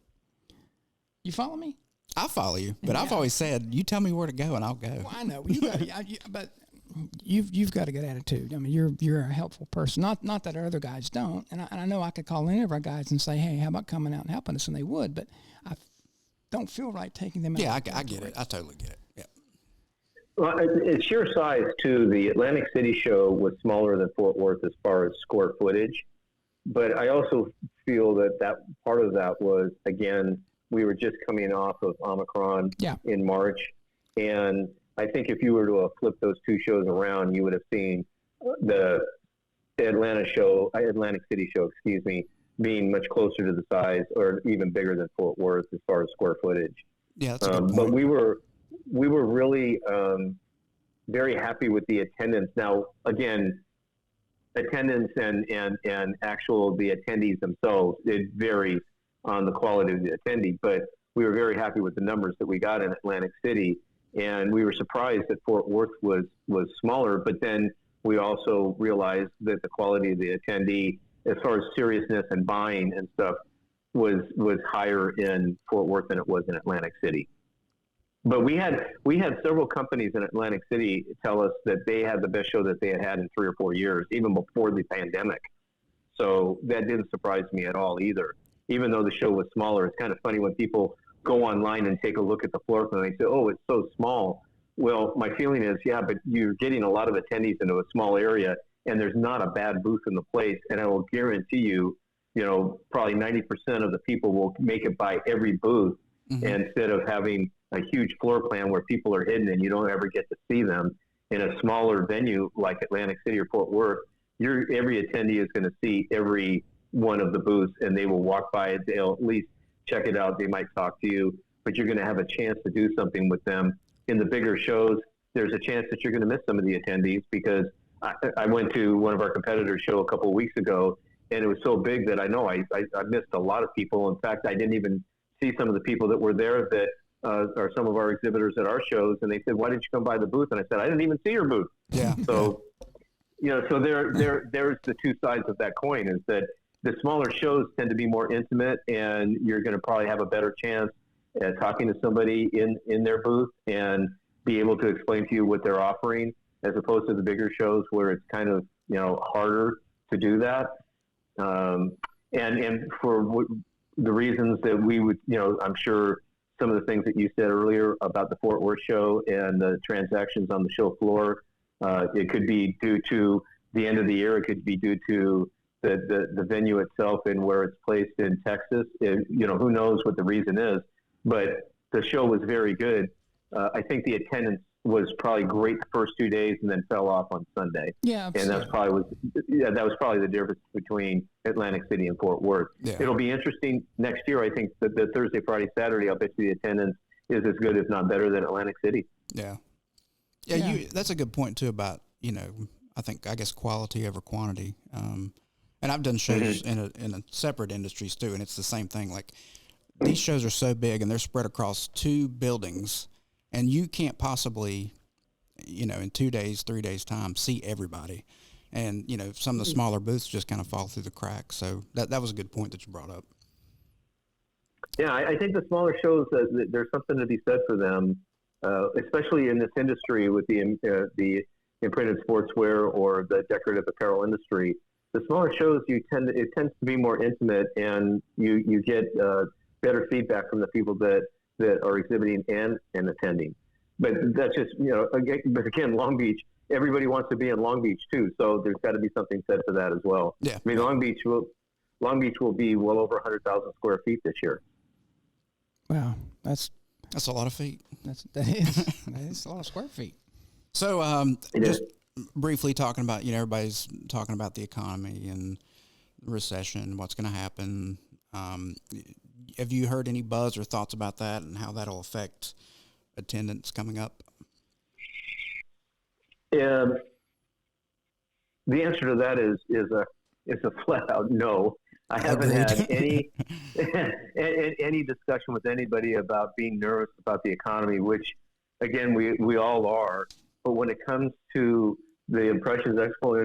You follow me? I follow you, but I've always said, you tell me where to go and I'll go. Well, I know, but you've got a good attitude. I mean, you're a helpful person. Not that our other guys don't. And I know I could call any of our guys and say, hey, how about coming out and helping us? And they would, but I don't feel right taking them out. Yeah, I get it. I totally get it. Yeah. Well, it's sheer size, too. The Atlantic City show was smaller than Fort Worth as far as square footage. But I also feel that part of that was, again, we were just coming off of Omicron in March. And I think if you were to flip those two shows around, you would have seen the Atlantic City show, being much closer to the size or even bigger than Fort Worth as far as square footage. Yeah, that's a good point. But we were really very happy with the attendance. Now, again, attendance and the attendees themselves, it varies on the quality of the attendee, but we were very happy with the numbers that we got in Atlantic City, and we were surprised that Fort Worth was smaller, but then we also realized that the quality of the attendee, as far as seriousness and buying and stuff, was higher in Fort Worth than it was in Atlantic City. But we had several companies in Atlantic City tell us that they had the best show that they had in 3 or 4 years, even before the pandemic. So that didn't surprise me at all either. Even though the show was smaller, it's kind of funny when people go online and take a look at the floor plan and they say, "Oh, it's so small." Well, my feeling is, yeah, but you're getting a lot of attendees into a small area, and there's not a bad booth in the place. And I will guarantee you, probably 90% of the people will make it by every booth, instead of having a huge floor plan where people are hidden and you don't ever get to see them. In a smaller venue like Atlantic City or Fort Worth, every attendee is going to see every one of the booths, and they will walk by it. They'll at least check it out. They might talk to you, but you're going to have a chance to do something with them. In the bigger shows, there's a chance that you're going to miss some of the attendees, because I went to one of our competitors' show a couple of weeks ago, and it was so big that I know I missed a lot of people. In fact, I didn't even see some of the people that were there that are some of our exhibitors at our shows, and they said, "Why didn't you come by the booth?" And I said, "I didn't even see your booth." Yeah. So, so there's the two sides of that coin, is that the smaller shows tend to be more intimate, and you're going to probably have a better chance at talking to somebody in their booth and be able to explain to you what they're offering, as opposed to the bigger shows where it's kind of, harder to do that. And for the reasons that we would, I'm sure some of the things that you said earlier about the Fort Worth show and the transactions on the show floor, it could be due to the end of the year. It could be due to the venue itself and where it's placed in Texas. Who knows what the reason is, but the show was very good. I think the attendance was probably great the first 2 days and then fell off on Sunday. Yeah. And that was probably the difference between Atlantic City and Fort Worth. Yeah. It'll be interesting next year. I think that the Thursday, Friday, Saturday, I'll bet you the attendance is as good, if not better, than Atlantic City. Yeah. Yeah. That's a good point too about, I guess quality over quantity. And I've done shows in a separate industries too, and it's the same thing. Like, these shows are so big and they're spread across 2 buildings, and you can't possibly, in 2 days, 3 days time, see everybody. And, some of the smaller booths just kind of fall through the cracks. So that was a good point that you brought up. Yeah, I think the smaller shows, there's something to be said for them, especially in this industry with the imprinted sportswear or the decorative apparel industry. The smaller shows, it tends to be more intimate, and you get better feedback from the people that are exhibiting and attending. But that's just, but again, Long Beach, everybody wants to be in Long Beach too. So there's got to be something said for that as well. Yeah. I mean, Long Beach will be well over 100,000 square feet this year. Wow. That's a lot of feet. That is a lot of square feet. So, just briefly talking about, everybody's talking about the economy and recession, what's going to happen. Have you heard any buzz or thoughts about that and how that'll affect attendance coming up? The answer to that is a flat out no. I haven't had any any discussion with anybody about being nervous about the economy, which again we all are. But when it comes to the Impressions Expo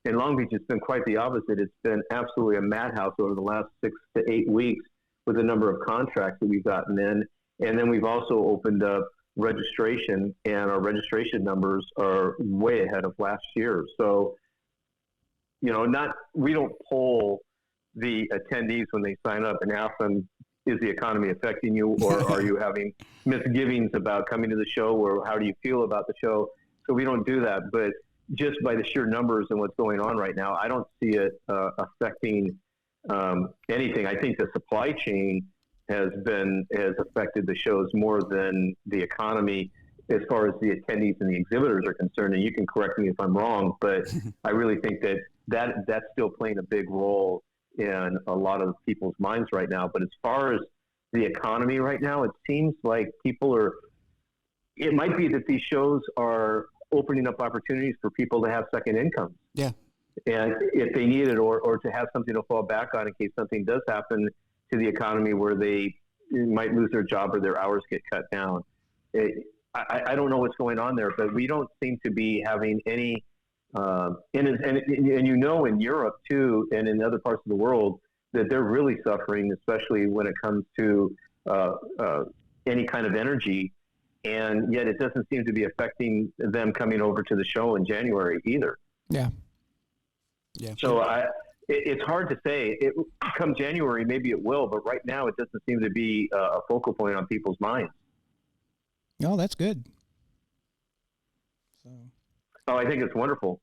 in Long Beach, it's been quite the opposite. It's been absolutely a madhouse over the last 6 to 8 weeks with the number of contracts that we've gotten in. And then we've also opened up registration, and our registration numbers are way ahead of last year. So, we don't poll the attendees when they sign up and ask them, is the economy affecting you, or are you having misgivings about coming to the show, or how do you feel about the show? So we don't do that. But just by the sheer numbers and what's going on right now, I don't see it affecting anything. I think the supply chain has affected the shows more than the economy as far as the attendees and the exhibitors are concerned. And you can correct me if I'm wrong, but I really think that's still playing a big role in a lot of people's minds right now. But as far as the economy right now, it seems like it might be that these shows are opening up opportunities for people to have second incomes. Yeah. And if they need it, or to have something to fall back on in case something does happen to the economy where they might lose their job or their hours get cut down. I don't know what's going on there, but we don't seem to be having any, and in Europe too, and in other parts of the world, that they're really suffering, especially when it comes to any kind of energy, and yet it doesn't seem to be affecting them coming over to the show in January either. Yeah. So it's hard to say. Come January, maybe it will, but right now it doesn't seem to be a focal point on people's minds. Oh, that's good. So. Oh, I think it's wonderful.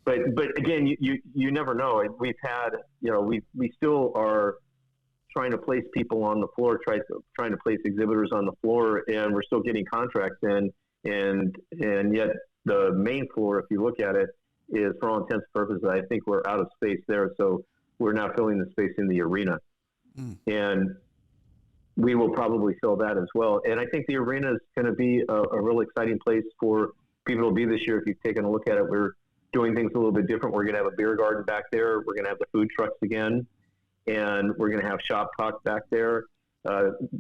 But again, you never know. We've had, we still are trying to place people on the floor, trying to place exhibitors on the floor, and we're still getting contracts in, and yet the main floor, if you look at it, is, for all intents and purposes, I think we're out of space there. So we're now filling the space in the arena. And we will probably fill that as well. And I think the arena is going to be a really exciting place for people to be this year. If you've taken a look at it, we're doing things a little bit different. We're going to have a beer garden back there. We're going to have the food trucks again. And we're going to have Shop Talk back there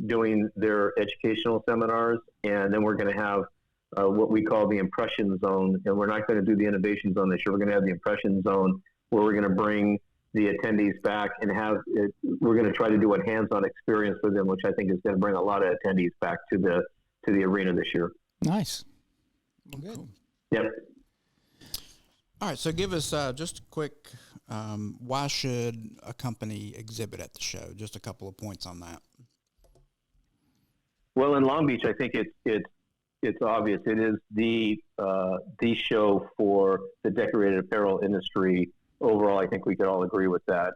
doing their educational seminars. And then we're going to have what we call the Impression Zone. And we're not going to do the Innovation Zone this year. We're going to have the Impression Zone, where we're going to bring the attendees back and we're going to try to do a hands-on experience with them, which I think is going to bring a lot of attendees back to the arena this year. Nice. Well, good. Cool. Yep. All right, so give us just a quick, why should a company exhibit at the show? Just a couple of points on that. Well, in Long Beach, I think it's obvious. It is the show for the decorated apparel industry overall. I think we could all agree with that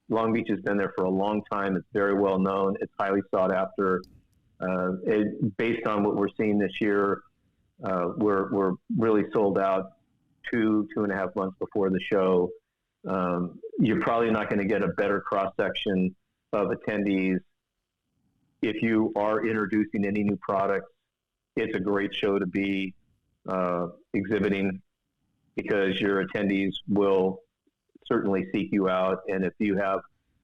Long Beach has been there for a long time. It's very well known. It's highly sought after. Based on what we're seeing this year, we're really sold out 2.5 months before the show. You're probably not going to get a better cross-section of attendees. If you are introducing any new products, it's a great show to be exhibiting, because your attendees will certainly seek you out. And if you have,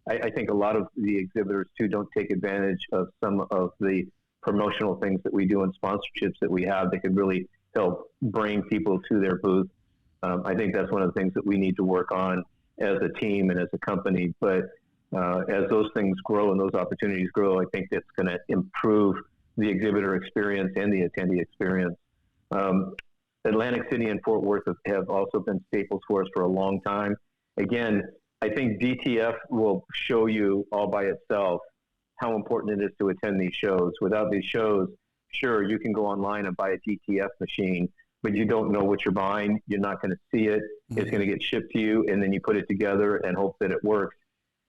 I think a lot of the exhibitors too don't take advantage of some of the promotional things that we do and sponsorships that we have that could really help bring people to their booth. I think that's one of the things that we need to work on as a team and as a company. But as those things grow and those opportunities grow, I think that's going to improve the exhibitor experience and the attendee experience. Atlantic City and Fort Worth have also been staples for us for a long time. Again, I think DTF will show you all by itself how important it is to attend these shows. Without these shows, sure, you can go online and buy a DTF machine, but you don't know what you're buying. You're not going to see it. It's going to get shipped to you, and then you put it together and hope that it works.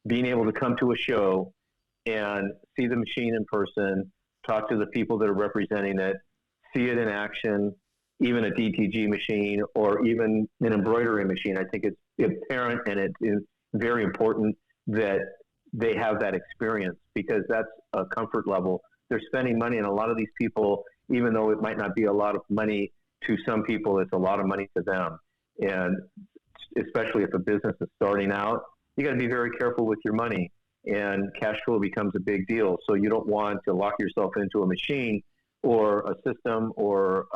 Being able to come to a show and see the machine in person, talk to the people that are representing it, see it in action, even a DTG machine or even an embroidery machine. I think it's apparent, and it is very important that they have that experience, because that's a comfort level. They're spending money, and a lot of these people, even though it might not be a lot of money to some people, it's a lot of money to them. And especially if a business is starting out, you got to be very careful with your money, and cash flow becomes a big deal. So you don't want to lock yourself into a machine or a system or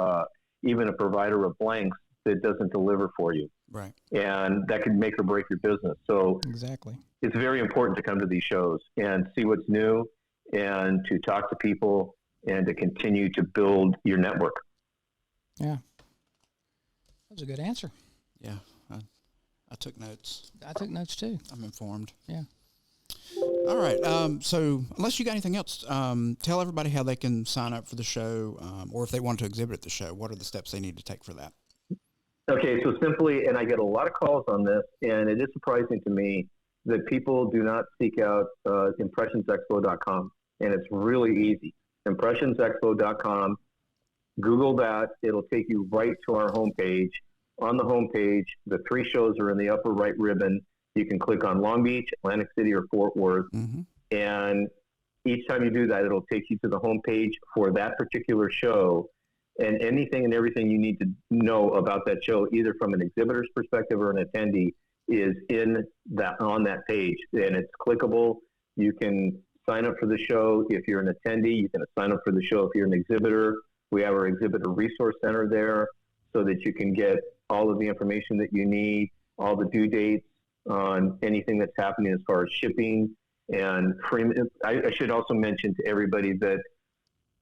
even a provider of blanks that doesn't deliver for you. Right. And that could make or break your business. So exactly, it's very important to come to these shows and see what's new, and to talk to people, and to continue to build your network. Yeah. That was a good answer. Yeah. I took notes. I took notes too. I'm informed. Yeah. All right. So unless you got anything else, tell everybody how they can sign up for the show, or if they want to exhibit at the show, what are the steps they need to take for that? Okay, so simply, and I get a lot of calls on this, and it is surprising to me that people do not seek out ImpressionsExpo.com, and it's really easy. ImpressionsExpo.com, Google that. It'll take you right to our homepage. On the homepage, the 3 shows are in the upper right ribbon. You can click on Long Beach, Atlantic City, or Fort Worth, and each time you do that, it'll take you to the homepage for that particular show, and anything and everything you need to know about that show, either from an exhibitor's perspective or an attendee, is on that page, and it's clickable. You can sign up for the show if you're an attendee. You can sign up for the show if you're an exhibitor. We have our exhibitor resource center there, so that you can get all of the information that you need, all the due dates on anything that's happening as far as shipping and free. I should also mention to everybody that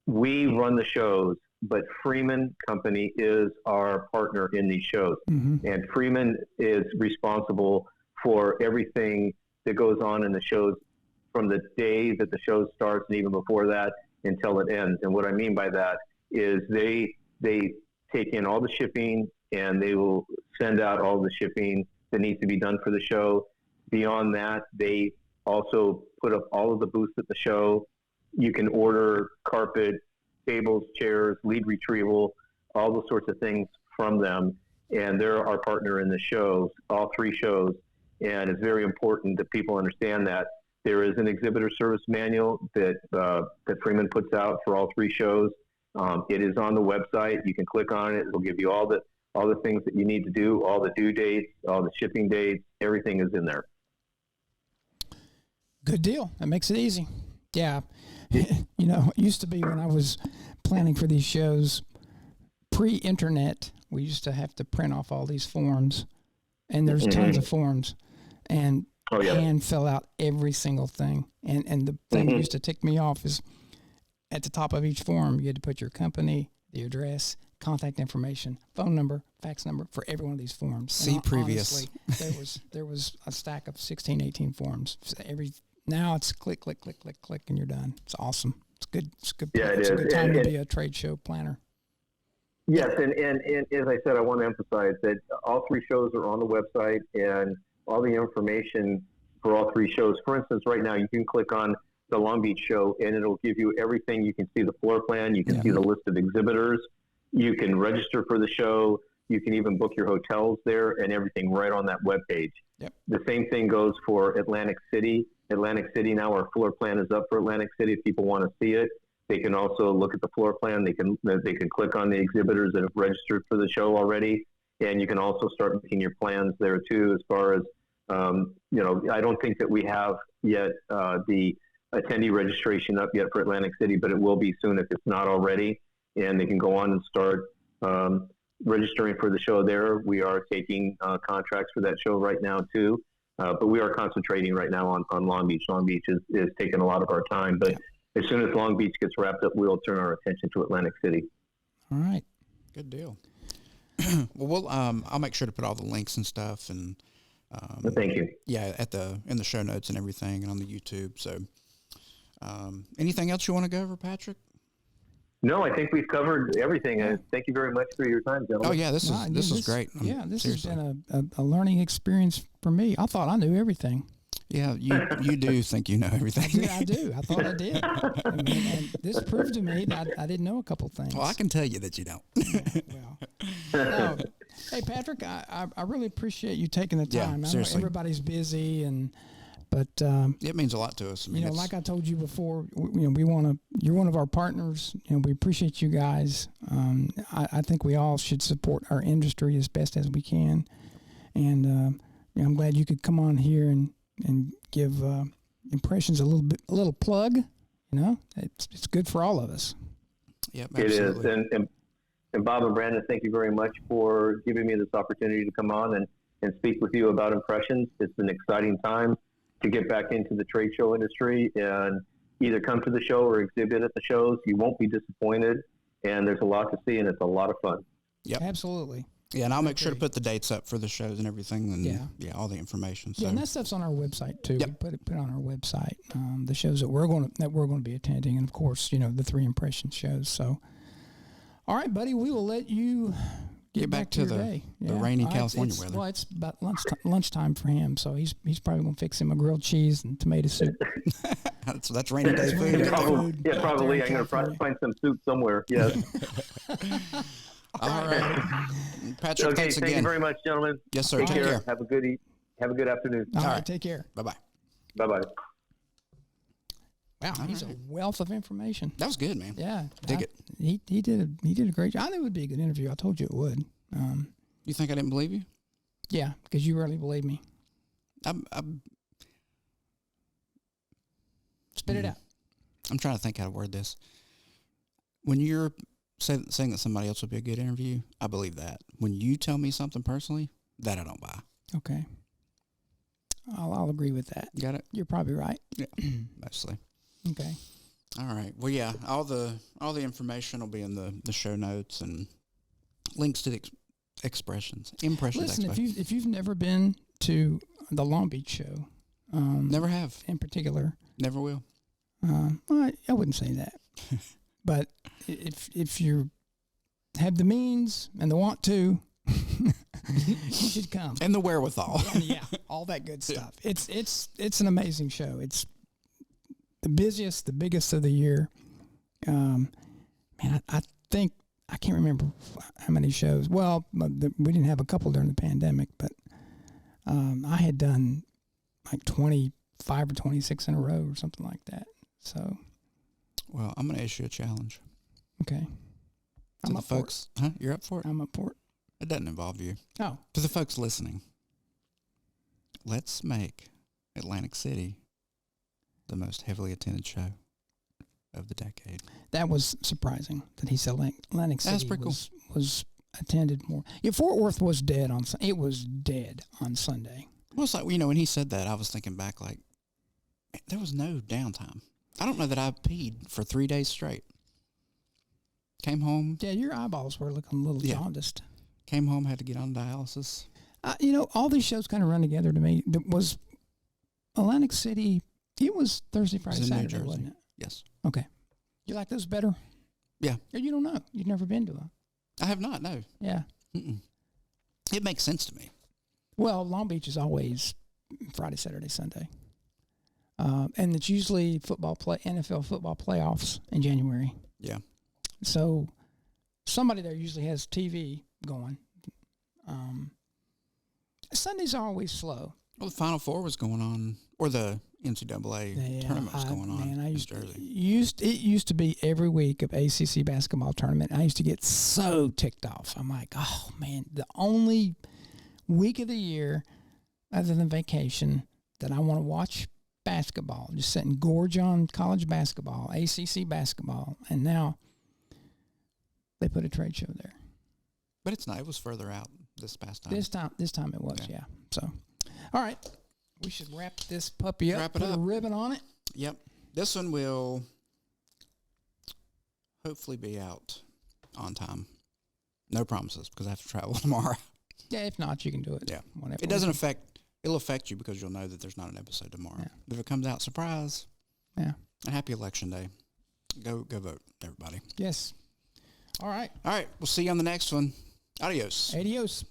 we run the shows, but Freeman Company is our partner in these shows. Mm-hmm. And Freeman is responsible for everything that goes on in the shows from the day that the show starts and even before that until it ends. And what I mean by that is they take in all the shipping, and they will send out all the shipping that needs to be done for the show. Beyond that, they also put up all of the booths at the show. You can order carpet, tables, chairs, lead retrieval, all those sorts of things from them. And they're our partner in the shows, all three shows. And it's very important that people understand that there is an exhibitor service manual that Freeman puts out for all three shows. It is on the website. You can click on it. It'll give you all the things that you need to do, all the due dates, all the shipping dates, everything is in there. Good deal. That makes it easy. Yeah. You know, it used to be when I was planning for these shows, pre-internet, we used to have to print off all these forms, and there's tons of forms, and hand fill out every single thing. And the thing that used to tick me off is at the top of each form, you had to put your company, the address, contact information, phone number, fax number for every one of these forms. See previous. Honestly, there was a stack of 16, 18 forms. Now it's click, click, click, click, click, and you're done. It's awesome. It's good. It's good. Yeah, it's a good time to be a trade show planner. Yes, and as I said, I want to emphasize that all three shows are on the website, and all the information for all three shows. For instance, right now you can click on the Long Beach show, and it'll give you everything. You can see the floor plan. You can see the list of exhibitors. You can register for the show. You can even book your hotels there and everything right on that webpage. Yep. The same thing goes for Atlantic City. Atlantic City, now our floor plan is up for Atlantic City. If people want to see it, they can also look at the floor plan. They can click on the exhibitors that have registered for the show already, and you can also start making your plans there too. As far as I don't think that we have yet the attendee registration up yet for Atlantic City, but it will be soon if it's not already. And they can go on and start registering for the show there. We are taking contracts for that show right now too. But we are concentrating right now on Long Beach. Long Beach is taking a lot of our time. But as soon as Long Beach gets wrapped up, we'll turn our attention to Atlantic City. All right. Good deal. Well, I'll make sure to put all the links and stuff. And thank you. Yeah, in the show notes and everything, and on the YouTube. So, anything else you want to go over, Patrick? No, I think we've covered everything. Thank you very much for your time, gentlemen. Oh yeah, this is great. This seriously. has been a learning experience for me. I thought I knew everything. Yeah, you do think you know everything. I do. I thought I did. And this proved to me that I didn't know a couple things. Well, I can tell you that you don't. Well, hey Patrick, I really appreciate you taking the time. Yeah, I seriously. know everybody's busy, but it means a lot to us. I mean, like I told you before, you're one of our partners. We appreciate you guys. I think we all should support our industry as best as we can, and I'm glad you could come on here and give Impressions a little plug. It's good for all of us. Yep, absolutely. It is. And Bob and Brandon, thank you very much for giving me this opportunity to come on and speak with you about Impressions. It's an exciting time to get back into the trade show industry and either come to the show or exhibit at the shows. You won't be disappointed, and there's a lot to see, and it's a lot of fun. Yep. Absolutely. Yeah, and I'll make sure to put the dates up for the shows and everything, and all the information. So. Yeah, and that stuff's on our website too. Yep. We put it on our website. The shows that we're going to be attending, and of course, the 3 Impressions shows. So, all right, buddy, we will let you get back to your day. The rainy California weather. Well, it's about lunchtime for him, so he's probably going to fix him a grilled cheese and tomato soup. that's rainy day food. Probably. I'm going to find some soup somewhere. Yes. All right, Patrick. Thanks again. Thank you very much, gentlemen. Yes, sir. Take care. care. Have a good afternoon. All right. Take care. Bye bye. Bye bye. Wow, he's a wealth of information. That was good, man. Yeah, dig it. He did a great job. I knew it would be a good interview. I told you it would. You think I didn't believe you? Yeah, because you rarely believe me. Spit it out. I'm trying to think how to word this. When you're saying that somebody else would be a good interview, I believe that. When you tell me something personally, that I don't buy. Okay. I'll agree with that. Got it? You're probably right. Yeah, mostly. Okay. All right. Well, yeah, all the information will be in the show notes and links to the Impressions Listen, Expo. if you've never been to the Long Beach show, Never have. in particular, Never will. well, I wouldn't say that, but if you have the means and the want to, you should come. And the wherewithal. Yeah, all that good stuff. It's an amazing show. It's the busiest, the biggest of the year. Man, I think I can't remember how many shows. Well, we didn't have a couple during the pandemic, but I had done like 25 or 26 in a row or something like that. So, Well, I'm going to issue a challenge. okay. To the folks. Huh? You're up for it? I'm up for it. It doesn't involve you. Oh, To the folks listening, let's make Atlantic City the most heavily attended show of the decade. that was surprising that he said Atlantic That's City pretty cool. was attended more. Yeah, Fort Worth was dead on it was dead on Sunday. Well, it's like, when he said that, I was thinking back, like, man, there was no downtime. I don't know that I peed for 3 days straight. Came home, Yeah, your eyeballs were looking a little Yeah. jaundiced. had to get on dialysis. All these shows kind of run together to me. There was Atlantic City. It was Thursday, Friday, in New Saturday, Jersey. wasn't it? Yes. Okay. You like those better? Yeah. Or you don't know. You've never been to them. I have not, no. Yeah. Mm-mm. It makes sense to me. Well, Long Beach is always Friday, Saturday, Sunday. And it's usually NFL football playoffs in January. Yeah. So somebody there usually has TV going. Sundays are always slow. Well, the Final Four was going on, or the NCAA Yeah, tournament was going on man, in Jersey. It used to be every week of ACC basketball tournament. I used to get so ticked off. I'm like, oh man, the only week of the year other than vacation that I want to watch basketball, just sit and gorge on college basketball, ACC basketball, and now they put a trade show there. But it's not. It was further out this past time. This time it was, Yeah. yeah. So, all right, we should wrap this puppy up. Wrap it put up. a ribbon on it. Yep. This one will hopefully be out on time. No promises because I have to travel tomorrow. Yeah, if not, you can do it. Yeah. Whenever. It doesn't affect. It'll affect you because you'll know that there's not an episode tomorrow. Yeah. If it comes out, surprise. Yeah. And happy election day. Go vote, everybody. Yes. All right. All right. We'll see you on the next one. Adios. Adios.